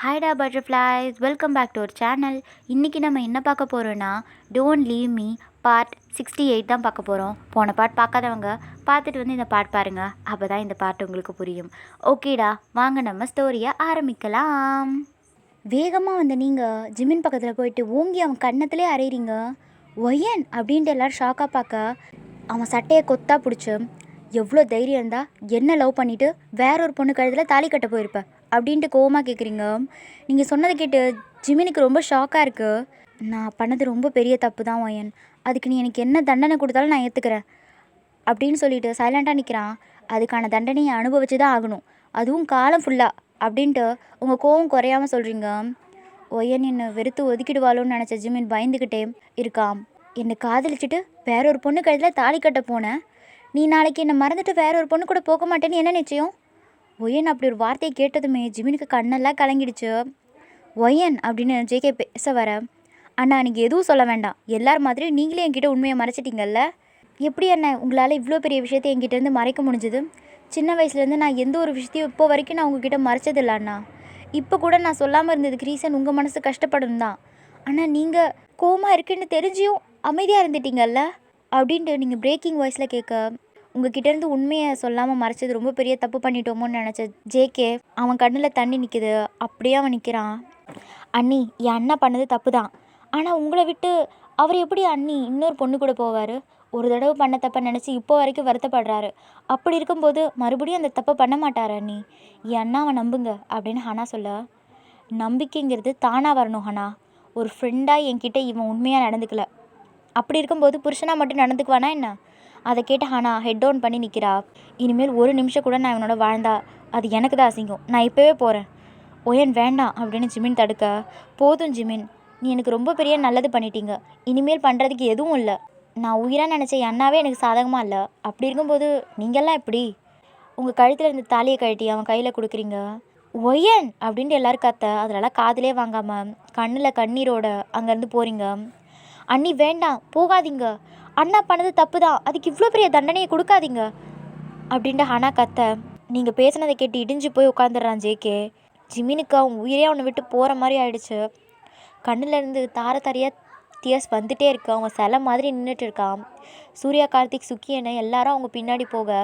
ஹாய்டா butterflies, welcome back to our channel. இன்றைக்கி நம்ம என்ன பார்க்க போகிறோன்னா, டோன்ட் லீவ் மீ பார்ட் 68 தான் பார்க்க போகிறோம். போன பார்ட் பார்க்காதவங்க பார்த்துட்டு வந்து இந்த பார்ட் பாருங்கள். அப்போ தான் இந்த பார்ட் உங்களுக்கு புரியும். ஓகேடா, வாங்க நம்ம ஸ்டோரியை ஆரம்பிக்கலாம். வேகமாக வந்த நீங்கள் ஜிமின் பக்கத்தில் போயிட்டு ஓங்கி அவன் கன்னத்திலே அரைகிறீங்க. ஒயன் அப்படின்ட்டு எல்லோரும் ஷாக்காக பார்க்க அவன் சட்டையை கொத்தா பிடிச்சி, எவ்வளோ தைரியம் இருந்தால் என்ன லவ் பண்ணிவிட்டு வேற ஒரு பொண்ணு கழுத்தில் தாலி கட்ட போயிருப்பேன் அப்படின்ட்டு கோவமாக கேட்குறீங்க. நீங்கள் சொன்னதை கேட்டு ஜிமினுக்கு ரொம்ப ஷாக்காக இருக்குது. நான் பண்ணது ரொம்ப பெரிய தப்பு தான் ஒயன், அதுக்கு நீ எனக்கு என்ன தண்டனை கொடுத்தாலும் நான் ஏற்றுக்கிறேன் அப்படின்னு சொல்லிட்டு சைலண்ட்டாக நிற்கிறான். அதுக்கான தண்டனையை அனுபவிச்சு தான் ஆகணும், அதுவும் காலம் ஃபுல்லாக அப்படின்ட்டு உங்கள் கோவம் குறையாமல் சொல்கிறீங்க. ஒயன் என்னை வெறுத்து ஒதுக்கிடுவாளோன்னு நினச்ச ஜிமின் பயந்துக்கிட்டே இருக்கான். என்னை காதலிச்சுட்டு வேற ஒரு பொண்ணு கழுத்தில் தாலி கட்ட போனேன், நீ நாளைக்கு என்னை மறந்துட்டு வேற ஒரு பொண்ணு கூட போக மாட்டேன்னு என்ன நிச்சயம்? ஒயன் அப்படி ஒரு வார்த்தையை கேட்டதுமே ஜிமினுக்கு கண்ணெல்லாம் கலங்கிடுச்சு. ஒயன் அப்படின்னு ஜேகே பேச வர, அண்ணா நீங்கள் எதுவும் சொல்ல வேண்டாம், எல்லார் மாதிரி நீங்களே என்கிட்ட உண்மையை மறைச்சிட்டிங்கல்ல. எப்படி அண்ணா உங்களால் இவ்வளோ பெரிய விஷயத்தை என்கிட்டேருந்து மறைக்க முடிஞ்சுது? சின்ன வயசுலேருந்து நான் எந்த ஒரு விஷயத்தையும் இப்போ வரைக்கும் நான் உங்ககிட்ட மறைச்சதில்ல அண்ணா. இப்போ கூட நான் சொல்லாமல் இருந்ததுக்கு ரீசன் உங்கள் மனசு கஷ்டப்படும் தான். ஆனால் நீங்கள் கோவமாக இருக்குன்னு தெரிஞ்சியும் அமைதியாக இருந்துட்டீங்கல்ல அப்படின்ட்டு நீங்கள் பிரேக்கிங் வாய்ஸில் கேட்க, உங்ககிட்டேருந்து உண்மையை சொல்லாமல் மறைச்சது ரொம்ப பெரிய தப்பு பண்ணிட்டோமோன்னு நினச்ச ஜேகே அவன் கண்ணில் தண்ணி நிற்கிது. அப்படியே அவன் நிற்கிறான். அண்ணி, என் அண்ணா பண்ணது தப்பு தான், ஆனால் உங்களை விட்டு அவர் எப்படி அண்ணி இன்னொரு பொண்ணு கூட போவார்? ஒரு தடவை பண்ண தப்பை நினச்சி இப்போ வரைக்கும் வருத்தப்படுறாரு. அப்படி இருக்கும்போது மறுபடியும் அந்த தப்பை பண்ண மாட்டார் அண்ணி. என் அண்ணாவை நம்புங்க அப்படின்னு ஹனா சொல்ல, நம்பிக்கைங்கிறது தானாக வரணும் ஹனா. ஒரு ஃப்ரெண்டாக என்கிட்ட இவன் உண்மையாக நடந்துக்கல, அப்படி இருக்கும்போது புருஷனாக மட்டும் நடந்துக்குவானா என்ன? அதை கேட்ட ஹானா ஹெட் டவுன் பண்ணி நிற்கிறா. இனிமேல் ஒரு நிமிஷம் கூட நான் இவனோட வாழ்ந்தா அது எனக்கு தான் அசிங்கம், நான் இப்போவே போகிறேன். ஒயன் வேண்டாம் அப்படின்னு ஜிமின் தடுக்க, போதும் ஜிமின், நீ எனக்கு ரொம்ப பெரிய நல்லது பண்ணிட்டீங்க, இனிமேல் பண்ணுறதுக்கு எதுவும் இல்லை. நான் உயிராக நினச்ச என் அண்ணாவே எனக்கு சாதகமாக இல்லை, அப்படி இருக்கும்போது நீங்கள்லாம் எப்படி? உங்கள் கழுத்தில் இருந்த தாலியை கழட்டி அவன் கையில் கொடுக்குறீங்க. ஒயன் அப்படின்ட்டு எல்லோரும் கத்த, அதெல்லாம் காதிலே வாங்காமல் கண்ணில் கண்ணீரோட அங்கேருந்து போகிறீங்க. அண்ணி வேண்டாம், போகாதீங்க, அண்ணா பண்ணது தப்பு தான், அதுக்கு இவ்வளோ பெரிய தண்டனையை கொடுக்காதீங்க அப்படின்ட்டு ஹனா கத்த, நீங்கள் பேசினதை கேட்டு இடிஞ்சு போய் உட்காந்துடுறான் ஜேகே. ஜிமினுக்கு அவன் உயிரே அவனை விட்டு போகிற மாதிரி ஆயிடுச்சு. கண்ணிலேருந்து தார தாரியாக டியர்ஸ் வந்துகிட்டே இருக்கு. அவன் சிலை மாதிரி நின்றுட்டு இருக்கான். சூர்யா, கார்த்திக், சுக்கியனை எல்லாரும் அவங்க பின்னாடி போக,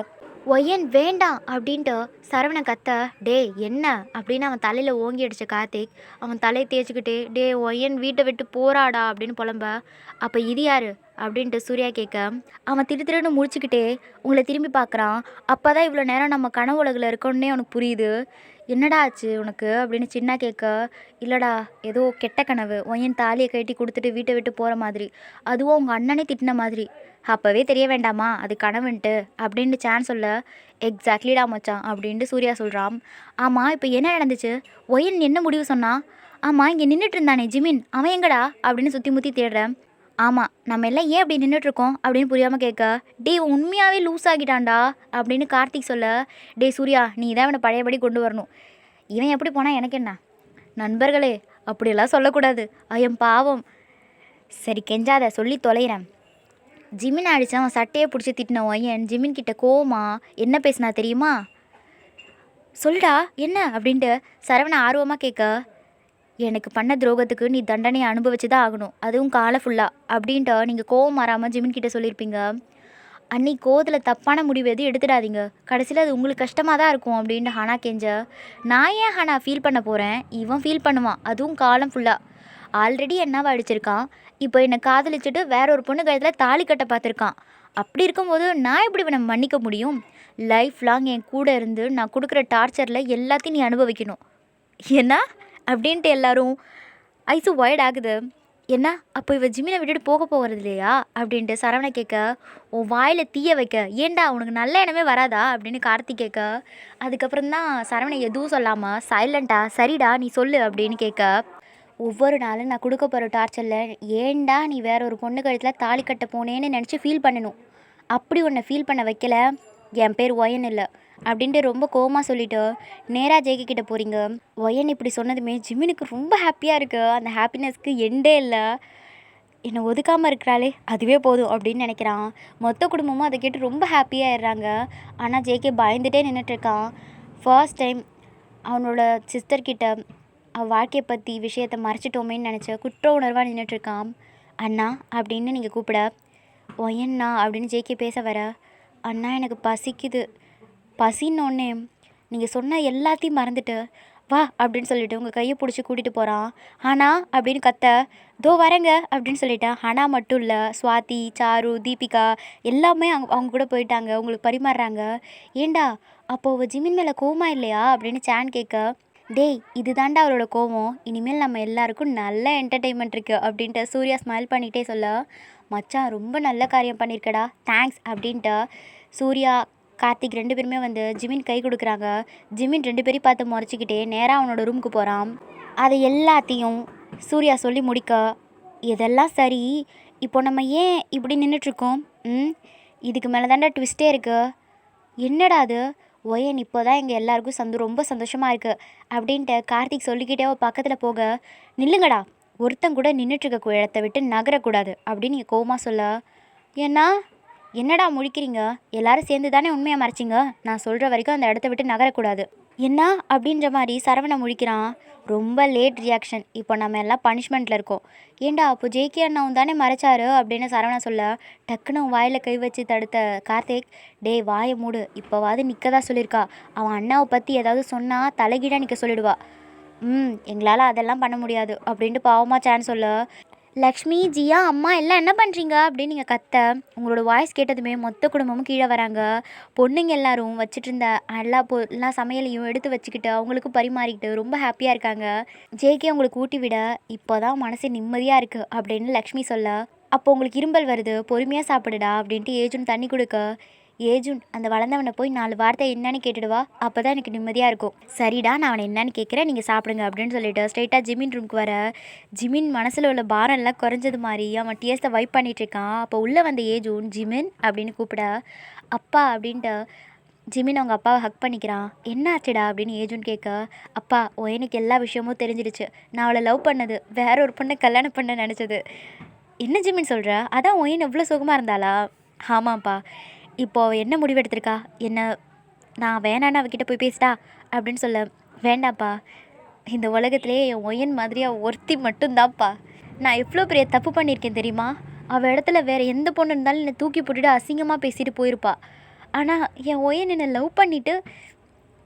ஒயன் வேண்டாம் அப்படின்ட்டு சரவணை கத்த, டே என்ன அப்படின்னு அவன் தலையில் ஓங்கி அடித்த கார்த்திக் அவன் தலையை தேய்ச்சிக்கிட்டே, டே ஒயன் வீட்டை விட்டு போராடா அப்படின்னு புலம்ப. அப்போ இது யார் அப்படின்ட்டு சூர்யா கேட்க, அவன் திருன்னு முடிச்சுக்கிட்டே உங்களை திரும்பி பார்க்குறான். அப்போ தான் இவ்வளோ நேரம் நம்ம கனவு உலகில் இருக்கோன்னே அவனுக்கு புரியுது. என்னடா ஆச்சு உனக்கு அப்படின்னு சின்ன கேட்க, இல்லைடா ஏதோ கெட்ட கனவு, ஒயன் தாலியை கட்டி கொடுத்துட்டு வீட்டை விட்டு போகிற மாதிரி, அதுவும் உங்கள் அண்ணனே திட்டின மாதிரி. அப்போவே தெரிய வேண்டாமா அது கனவுன்ட்டு அப்படின்னு சான்ஸ் சொல்ல, எக்ஸாக்ட்லிடா மச்சான் அப்படின்ட்டு சூர்யா சொல்கிறான். ஆமாம், இப்போ என்ன நடந்துச்சு? ஒயன் என்ன முடிவு சொன்னான்? ஆமாம், இங்கே நின்றுட்டு இருந்தானே ஜிமின், அவன் எங்கடா அப்படின்னு சுற்றி முற்றி தேடுறேன். ஆமாம், நம்ம எல்லாம் ஏன் அப்படி நின்றுட்டுருக்கோம் அப்படின்னு புரியாமல் கேட்க, டே உண்மையாகவே லூஸ் ஆகிட்டான்டா அப்படின்னு கார்த்திக் சொல்ல, டே சூர்யா நீ தான் இவனை பழையபடி கொண்டு வரணும், இவன் எப்படி போனால் எனக்கு என்ன? நண்பர்களே அப்படியெல்லாம் சொல்லக்கூடாது, ஐயம் பாவம். சரி கெஞ்சாத, சொல்லி தொலைகிறேன். ஜிமின் அடித்தான் அவன் சட்டையை பிடிச்சி திட்டின ஒயன் ஜிமின் கிட்ட கோவமா என்ன பேசினா தெரியுமா? சொல்டா என்ன அப்படின்ட்டு சரவணை ஆர்வமாக கேட்க, எனக்கு பண்ண துரோகத்துக்கு நீ தண்டனையை அனுபவிச்சு தான் ஆகணும், அதுவும் காலை ஃபுல்லாக அப்படின்ட்டு நீங்கள் கோவம் மாறாமல் ஜிமின் கிட்ட சொல்லியிருப்பீங்க. அன்னி கோவத்தில் தப்பான முடிவு எதுவும் எடுத்துடாதீங்க, கடைசியில் அது உங்களுக்கு கஷ்டமாக தான் இருக்கும் அப்படின்ட்டு ஹனா கெஞ்ச, நான் ஏன் ஹனா ஃபீல் பண்ண போகிறேன், இவன் ஃபீல் பண்ணுவான், அதுவும் காலம் ஃபுல்லாக. ஆல்ரெடி என்னவா அடிச்சிருக்கான், இப்போ என்னை காதலிச்சுட்டு வேற ஒரு பொண்ணு கழுத்தில் தாலி கட்ட பார்த்துருக்கான். அப்படி இருக்கும்போது நான் எப்படி இவனை மன்னிக்க முடியும்? லைஃப் லாங் என் கூட இருந்து நான் கொடுக்குற டார்ச்சரில் எல்லாத்தையும் நீ அனுபவிக்கணும் என்ன அப்படின்ட்டு எல்லாரும் ஐஸு ஒய்ட் ஆகுது. என்ன அப்போ இவ ஜிமினை விட்டுட்டு போக போகிறது இல்லையா அப்படின்ட்டு சரவணை கேட்க, உன் வாயில் தீய வைக்க, ஏண்டா உனக்கு நல்ல எண்ணமே வராதா அப்படின்னு கார்த்திக் கேட்க, அதுக்கப்புறம் தான் சரவணை எதுவும் சொல்லாமல் சைலண்டா சரிடா நீ சொல்லு அப்படின்னு கேட்க, ஒவ்வொரு நாளும் நான் கொடுக்க போகிற டார்ச்சரில் ஏண்டா நீ வேற ஒரு பொண்ணு கழுத்தில் தாலி கட்ட போனேன்னு நினச்சி ஃபீல் பண்ணணும், அப்படி உன்னை ஃபீல் பண்ண வைக்கல என் பேர் ஒயன் இல்லை அப்படின்ட்டு ரொம்ப கோவமாக சொல்லிவிட்டு நேராக ஜெயிக்க கிட்ட போகிறீங்க. ஒயன் இப்படி சொன்னதுமே ஜிமினுக்கு ரொம்ப ஹாப்பியாக இருக்குது. அந்த ஹாப்பினஸ்க்கு எண்டே இல்லை. என்னை ஒதுக்காமல் இருக்கிறாளே அதுவே போதும் அப்படின்னு நினைக்கிறான். மொத்த குடும்பமும் அதை கேட்டு ரொம்ப ஹாப்பியாகிடுறாங்க. ஆனால் ஜேகே பயந்துகிட்டே நின்றுட்டுருக்கான். ஃபர்ஸ்ட் டைம் அவனோட சிஸ்டர்கிட்ட அவள் வாழ்க்கையை பற்றி விஷயத்தை மறைச்சிட்டோமேன்னு நினச்ச குற்ற உணர்வாக நின்றுட்டுருக்கான். அண்ணா அப்படின்னு நீங்கள் கூப்பிட, ஒயண்ணா அப்படின்னு ஜேகே பேச வர, அண்ணா எனக்கு பசிக்குது. பசின்னொன்னே நீங்கள் சொன்ன எல்லாத்தையும் மறந்துட்டு வா அப்படின்னு சொல்லிட்டு உங்கள் கையை பிடிச்சி கூட்டிகிட்டு போகிறான். ஹனா அப்படின்னு கத்த, தோ வரேங்க அப்படின்னு சொல்லிட்டேன். ஹனா மட்டும் இல்லை, ஸ்வாதி, சாரு, தீபிகா எல்லாமே அவங்க கூட போயிட்டாங்க. உங்களுக்கு பரிமாறுறாங்க. ஏண்டா அப்போது ஜிமின் மேலே கோவமா இல்லையா அப்படின்னு சான் கேட்க, டேய் இது தாண்டா அவரோட கோவம், இனிமேல் நம்ம எல்லாருக்கும் நல்ல என்டர்டெயின்மெண்ட் இருக்குது அப்படின்ட்டு சூர்யா ஸ்மைல் பண்ணிகிட்டே சொல்ல, மச்சான் ரொம்ப நல்ல காரியம் பண்ணியிருக்கடா, தேங்க்ஸ் அப்படின்ட்டு சூர்யா கார்த்திக் 2 பேருமே வந்து ஜிமின் கை கொடுக்குறாங்க. ஜிமின் 2 பேரையும் பார்த்து முறைச்சிக்கிட்டே நேராக அவனோட ரூமுக்கு போகிறான். அதை எல்லாத்தையும் சூர்யா சொல்லி முடிக்க, இதெல்லாம் சரி, இப்போ நம்ம ஏன் இப்படி நின்றுட்டுருக்கோம்? இதுக்கு மேலே தாண்டா ட்விஸ்ட்டே இருக்குது. என்னடா அது, ஒயன் இப்போ தான் எங்கள் எல்லாருக்கும் ரொம்ப சந்தோஷமாக இருக்குது அப்படின்ட்டு கார்த்திக் சொல்லிக்கிட்டே பக்கத்தில் போக, நில்லுங்கடா, ஒருத்தன் கூட நின்றுட்டுருக்க இடத்த விட்டு நகரக்கூடாது அப்படின்னு நீங்கள் கோவமாக சொல்ல, ஏன்னா என்னடா முழிக்கிறீங்க, எல்லாரும் சேர்ந்து தானே உண்மையை மறைச்சிங்க, நான் சொல்கிற வரைக்கும் அந்த இடத்த விட்டு நகரக்கூடாது என்ன அப்படின்ற மாதிரி சரவணை முழிக்கிறான். ரொம்ப லேட் ரியாக்ஷன், இப்போ நம்ம எல்லாம் பனிஷ்மெண்ட்டில் இருக்கோம். ஏண்டா அப்போ ஜேகே அண்ணாவும் தானே மறைச்சாரு அப்படின்னு சரவணா சொல்ல, டக்குன்னு வாயில் கை வச்சு தடுத்த கார்த்திக், டே வாயை மூடு, இப்போவாது நிற்க தான் சொல்லியிருக்கா, அவன் அண்ணாவை பற்றி ஏதாவது சொன்னால் தலைகீழாக நிற்க சொல்லிடுவா. எங்களால் அதெல்லாம் பண்ண முடியாது அப்படின்ட்டு பாவமாக சான் சொல்ல, லக்ஷ்மி, ஜியா, அம்மா எல்லாம் என்ன பண்ணுறீங்க அப்படின்னு நீங்கள் கத்த, உங்களோட வாய்ஸ் கேட்டதுமே மொத்த குடும்பமும் கீழே வராங்க. பொண்ணுங்க எல்லாரும் வச்சுட்டு இருந்த எல்லா சமையலையும் எடுத்து வச்சுக்கிட்டு அவங்களுக்கு பரிமாறிக்கிட்டு ரொம்ப ஹாப்பியாக இருக்காங்க. ஜேகே உங்களுக்கு ஊட்டி விட இப்போ தான் மனசு நிம்மதியாக இருக்குது அப்படின்னு லக்ஷ்மி சொல்ல, அப்போ உங்களுக்கு இரும்பல் வருது, பொறுமையாக சாப்பிடுடா அப்படின்ட்டு ஏஜுன் தண்ணி கொடுக்க, ஏஜுன் அந்த வளர்ந்தவனை போய் 4 வார்த்தை என்னன்னு கேட்டுடுவா, அப்போ தான் எனக்கு நிம்மதியாக இருக்கும். சரிடா, நான் அவனை என்னன்னு கேட்குறேன், நீங்கள் சாப்பிடுங்க அப்படின்னு சொல்லிட்டு ஸ்ட்ரெயிட்டாக ஜிமின் ரூமுக்கு வர, ஜிமின் மனசில் உள்ள பாரம் எல்லாம் குறைஞ்சது மாதிரி அவன் டிஎஸை வைப் பண்ணிகிட்ருக்கான். அப்போ உள்ளே வந்த ஏஜுன் ஜிமின் அப்படின்னு கூப்பிட, அப்பா அப்படின்ட்டு ஜிமின் அவங்க அப்பாவை ஹக் பண்ணிக்கிறான். என்ன ஆச்சுடா அப்படின்னு ஏஜுன் கேட்க, அப்பா எனக்கு எல்லா விஷயமும் தெரிஞ்சிடுச்சு, நான் அவளை லவ் பண்ணது, வேற ஒரு பொண்ணை கல்யாணம் பண்ண நினச்சது. என்ன ஜிமின் சொல்கிற, அதான் ஒயின் எவ்வளோ சுகமாக இருந்தாளா? ஆமாப்பா, இப்போது அவள் என்ன முடிவெடுத்திருக்கா, என்ன நான் வேணான்னு அவகிட்ட போய் பேசிட்டா அப்படின்னு சொல்ல, வேண்டாப்பா, இந்த உலகத்திலே என் ஒயன் மாதிரியாக ஒருத்தி மட்டும்தான்ப்பா, நான் எவ்வளோ பெரிய தப்பு பண்ணியிருக்கேன் தெரியுமா, அவள் இடத்துல வேறு எந்த பொண்ணு இருந்தாலும் என்னை தூக்கி போட்டுட்டு அசிங்கமாக பேசிட்டு போயிருப்பா. ஆனால் என் ஒயன் என்னை லவ் பண்ணிவிட்டு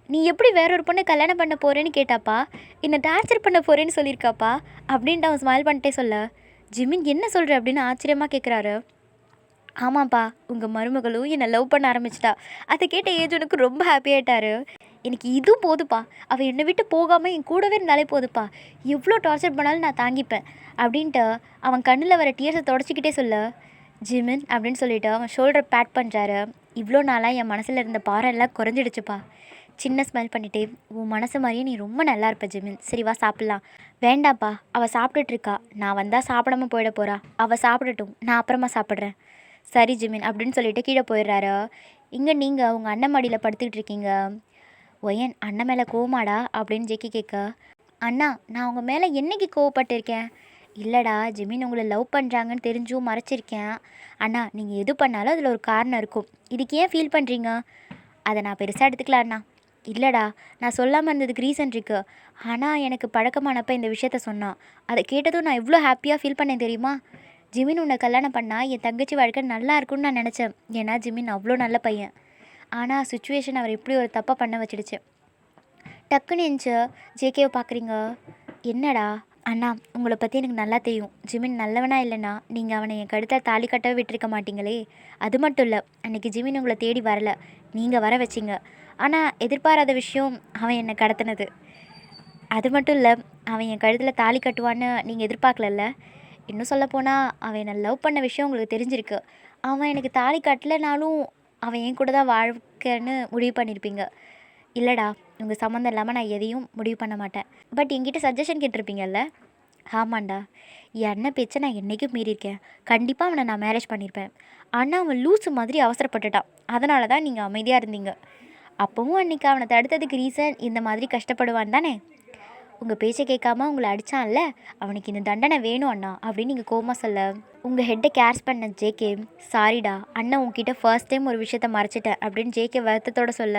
நீ எப்படி வேற ஒரு பொண்ணை கல்யாணம் பண்ண போகிறேன்னு கேட்டாப்பா, என்னை டார்ச்சர் பண்ண போகிறேன்னு சொல்லியிருக்காப்பா அப்படின்ட்டு அவன் ஸ்மைல் பண்ணிட்டே சொல்ல, ஜிமின் என்ன சொல்கிற அப்படின்னு ஆச்சரியமாக கேட்குறாரு. ஆமாப்பா, உங்கள் மருமகளும் என்னை லவ் பண்ண ஆரம்பிச்சிட்டா. அதை கேட்ட ஏஜுனுக்கு ரொம்ப ஹாப்பியாகிட்டாரு. எனக்கு இதுவும் போதுப்பா, அவள் என்னை விட்டு போகாமல் என் கூடவே இருந்தாலே போதுப்பா, எவ்வளோ டார்ச்சர் பண்ணாலும் நான் தாங்கிப்பேன் அப்படின்ட்டு அவன் கண்ணில் வர டியர்ஸை தொடச்சிக்கிட்டே சொல்ல, ஜிமின் அப்படின்னு சொல்லிவிட்டு அவன் ஷோல்டரை பேட் பண்ணுறாரு. இவ்வளோ நாளாக என் மனசில் இருந்த பாரம் எல்லாம் குறைஞ்சிடுச்சுப்பா. சின்ன ஸ்மெல் பண்ணிவிட்டு, உன் மனசு மாதிரியே நீ ரொம்ப நல்லா இருப்ப ஜிமின், சரி வா சாப்பிட்லாம். வேண்டாப்பா, அவள் சாப்பிட்டுட்ருக்கா, நான் வந்தால் சாப்பிடாம போயிட போகிறா, அவள் சாப்பிடட்டும், நான் அப்புறமா சாப்பிட்றேன். சரி ஜிமின் அப்படின்னு சொல்லிட்டு கீழே போயிடுறாரு. இங்கே நீங்கள் உங்கள் அண்ணன் மடியில் படுத்துக்கிட்டு இருக்கீங்க. ஒயன் அண்ணன் மேலே கோவமாடா அப்படின்னு ஜெக்கி கேட்க, அண்ணா நான் உங்கள் மேலே என்னைக்கு கோவப்பட்டிருக்கேன்? இல்லைடா, ஜிமின் உங்களை லவ் பண்ணுறாங்கன்னு தெரிஞ்சும் மறைச்சிருக்கேன். அண்ணா நீங்கள் எது பண்ணாலும் அதில் ஒரு காரணம் இருக்கும், இதுக்கு ஏன் ஃபீல் பண்ணுறீங்க? அதை நான் பெருசாக எடுத்துக்கலாம் அண்ணா. இல்லைடா, நான் சொல்லாமல் இருந்ததுக்கு ரீசன் இருக்குது. ஆனால் எனக்கு பழக்கமானப்போ இந்த விஷயத்த சொன்னான், அதை கேட்டதும் நான் எவ்வளோ ஹாப்பியாக ஃபீல் பண்ணேன் தெரியுமா? ஜிமின் உன்னை கல்யாணம் பண்ணால் என் தங்கச்சி வாழ்க்கை நல்லா இருக்கும்னு நான் நினச்சேன். ஏன்னா ஜிமின் அவ்வளோ நல்ல பையன். ஆனால் சுச்சுவேஷன் அவர் எப்படி ஒரு தப்பாக பண்ண வச்சிடுச்சு. டக்குன்னு எஞ்சி ஜேகேவை பார்க்குறீங்க. என்னடா அண்ணா, உங்களை பற்றி எனக்கு நல்லா தெரியும். ஜிமின் நல்லவனா இல்லைன்னா நீங்கள் அவனை என் கழுத்தில் தாலி கட்டவே விட்டுருக்க மாட்டீங்களே. அது மட்டும் இல்லை, அன்றைக்கி ஜிமின் உங்களை தேடி வரலை, நீங்கள் வர வச்சிங்க. ஆனால் எதிர்பாராத விஷயம் அவன் என்னை கடத்தினது. அது மட்டும் இல்லை, அவன் என் கழுத்தில் தாலி கட்டுவான்னு நீங்கள் எதிர்பார்க்கலல்ல. இன்னும் சொல்லப்போனால் அவன் என்னை லவ் பண்ண விஷயம் உங்களுக்கு தெரிஞ்சிருக்கு. அவன் எனக்கு தாலி கட்டலைனாலும் அவன் என் கூட தான் வாழ்க்கைன்னு முடிவு பண்ணியிருப்பீங்க. இல்லைடா, உங்கள் சம்மந்தம் இல்லாமல் நான் எதையும் முடிவு பண்ண மாட்டேன். பட் என்கிட்ட சஜஷன் கேட்டிருப்பீங்கல்ல. ஆமாண்டா, என் அண்ணன் பேச்சை நான் என்றைக்கும் மீறியிருக்கேன். கண்டிப்பாக அவனை நான் மேரேஜ் பண்ணியிருப்பேன். ஆனால் அவன் லூஸு மாதிரி அவசரப்பட்டுட்டான். அதனால தான் நீங்கள் அமைதியாக இருந்தீங்க. அப்போவும் அன்றைக்கி அவனை தடுத்ததுக்கு ரீசன் இந்த மாதிரி கஷ்டப்படுவான் தானே. உங்கள் பேச்சை கேட்காம உங்களை அடித்தான்ல, அவனுக்கு இந்த தண்டனை வேணும் அண்ணா அப்படின்னு நீங்கள் கோமா சொல்ல, உங்கள் ஹெட்டை கேர்ஸ் பண்ண ஜேகே, சாரிடா அண்ணன் உங்ககிட்ட ஃபர்ஸ்ட் டைம் ஒரு விஷயத்த மறைச்சிட்டேன் அப்படின்னு ஜேகே வருத்தத்தோடு சொல்ல,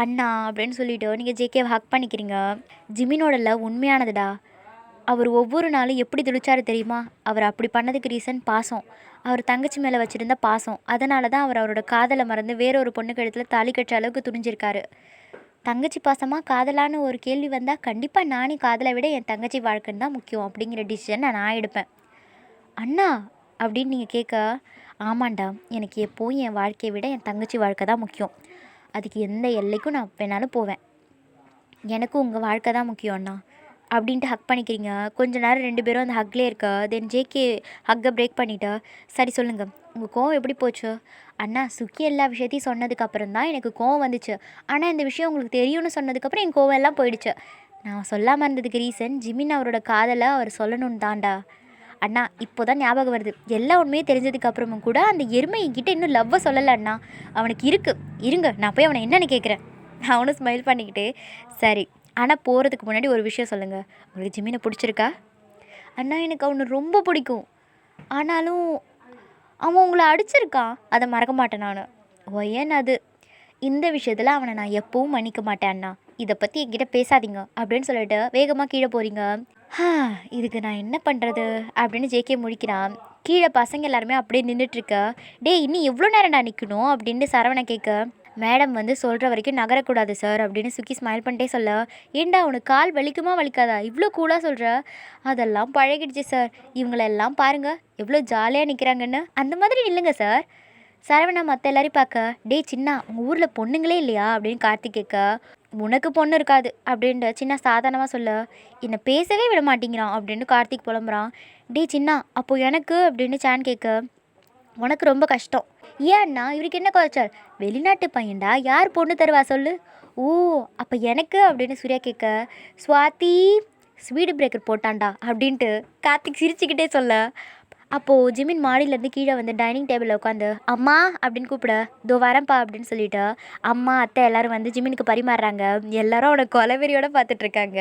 அண்ணா அப்படின்னு சொல்லிட்டு நீங்கள் ஜேகேவை ஹக் பண்ணிக்கிறீங்க. ஜிமினோட லவ் உண்மையானதுடா. அவர் ஒவ்வொரு நாளும் எப்படி துடிச்சாரு தெரியுமா? அவர் அப்படி பண்ணதுக்கு ரீசன் பாசம். அவர் தங்கச்சி மேலே வச்சுருந்த பாசம். அதனால தான் அவர் அவரோட காதலை மறந்து வேற ஒரு பொண்ணு கழுத்துல தாலி கட்டுற அளவுக்கு துணிஞ்சிருக்காரு. தங்கச்சி பாசமாக காதலான்னு ஒரு கேள்வி வந்தால் கண்டிப்பாக நானே காதலை விட என் தங்கச்சி வாழ்க்கைன்னு தான் முக்கியம் அப்படிங்கிற டிசிஷன் நான் எடுப்பேன். அண்ணா அப்படின்னு நீங்கள் கேட்க, ஆமாண்டா, எனக்கு எப்போவும் என் வாழ்க்கையை விட என் தங்கச்சி வாழ்க்கை தான் முக்கியம். அதுக்கு எந்த எல்லைக்கும் நான் வேணாலும் போவேன். எனக்கும் உங்கள் வாழ்க்கை தான் முக்கியம் அண்ணா அப்படின்ட்டு ஹக் பண்ணிக்கிறீங்க. கொஞ்ச நேரம் 2 பேரும் அந்த ஹக்லேயே இருக்க. தென் ஜேகே ஹக்கை பிரேக் பண்ணிவிட்டு, சரி சொல்லுங்கள், உங்கள் கோவம் எப்படி போச்சு? அண்ணா, சுக்கி எல்லா விஷயத்தையும் சொன்னதுக்கப்புறம் தான் எனக்கு கோவம் வந்துச்சு. ஆனால் இந்த விஷயம் உங்களுக்கு தெரியும்னு சொன்னதுக்கப்புறம் என் கோவம் எல்லாம் போயிடுச்சு. நான் சொல்லாமல் இருந்ததுக்கு ரீசன் ஜிமின் அவரோட காதலை அவர் சொல்லணும்னு தான்டா. அண்ணா, இப்போ தான் ஞாபகம் வருது, எல்லா உண்மையே தெரிஞ்சதுக்கப்புறமும் கூட அந்த எருமை என்கிட்ட இன்னும் லவ்வை சொல்லலை அண்ணா. அவனுக்கு இருங்க, நான் போய் அவனை என்னென்னு கேட்குறேன். அவனும் ஸ்மைல் பண்ணிக்கிட்டே, சரி, ஆனால் போகிறதுக்கு முன்னாடி ஒரு விஷயம் சொல்லுங்கள், உங்களுக்கு ஜிமினை பிடிச்சிருக்கா? அண்ணா, எனக்கு அவனை ரொம்ப பிடிக்கும். ஆனாலும் அவன் உங்களை அடிச்சிருக்கான், அதை மறக்க மாட்டேன் நான். ஒயன் அது இந்த விஷயத்தில் அவனை நான் எப்பவும் மன்னிக்க மாட்டேன் அண்ணா. இதை பற்றி என்கிட்ட பேசாதீங்க அப்படின்னு சொல்லிட்டு வேகமாக கீழே போகிறீங்க. இதுக்கு நான் என்ன பண்ணுறது அப்படின்னு ஜேகே முழிக்கிறான். கீழே பசங்க எல்லாருமே அப்படியே நின்றுட்டுருக்க. டே, இன்னும் எவ்வளோ நேரம் நான் நிற்கணும் அப்படின்ட்டு சரவணை கேட்க, மேடம் வந்து சொல்கிற வரைக்கும் நகரக்கூடாது சார் அப்படின்னு சுக்கி ஸ்மைல் பண்ணிட்டே சொல்ல, ஏண்டா உனக்கு கால் வலிக்குமா வலிக்காதா இவ்வளோ கூலாக சொல்கிற? அதெல்லாம் பழகிடுச்சு சார், இவங்களெல்லாம் பாருங்கள் எவ்வளோ ஜாலியாக நிற்கிறாங்கன்னு. அந்த மாதிரி இல்லைங்க சார். சரவணா மற்ற எல்லாரையும் பார்க்க, டே சின்னா, உங்கள் ஊரில் பொண்ணுங்களே இல்லையா அப்படின்னு கார்த்திக் கேட்க, உனக்கு பொண்ணு இருக்காது அப்படின்ட்டு சின்ன சாதாரணமாக சொல்ல, என்னை பேசவே விட மாட்டேங்கிறான் அப்படின்னு கார்த்திக் புலம்புறான். டே சின்னா, அப்போது எனக்கு அப்படின்னு சான் கேட்க, உனக்கு ரொம்ப கஷ்டம். ஏன் அண்ணா, இவருக்கு என்ன குறைச்சார்? வெளிநாட்டு பையன்டா, யார் பொண்ணு தருவா சொல்லு? ஓ, அப்போ எனக்கு அப்படின்னு சூர்யா கேட்க, ஸ்வாதி ஸ்பீடு பிரேக்கர் போட்டான்டா அப்படின்ட்டு கார்த்திக் சிரிச்சுக்கிட்டே சொல்ல, அப்போது ஜிமின் மாடியிலேருந்து கீழே வந்து டைனிங் டேபிளில் உட்காந்து, அம்மா அப்படின்னு கூப்பிட, இதோ வரேன்ப்பா அப்படின்னு சொல்லிட்டு அம்மா அத்தை எல்லோரும் வந்து ஜிமினுக்கு பரிமாறுறாங்க. எல்லாரும் அவனை கொலவெறியோடு பார்த்துட்ருக்காங்க.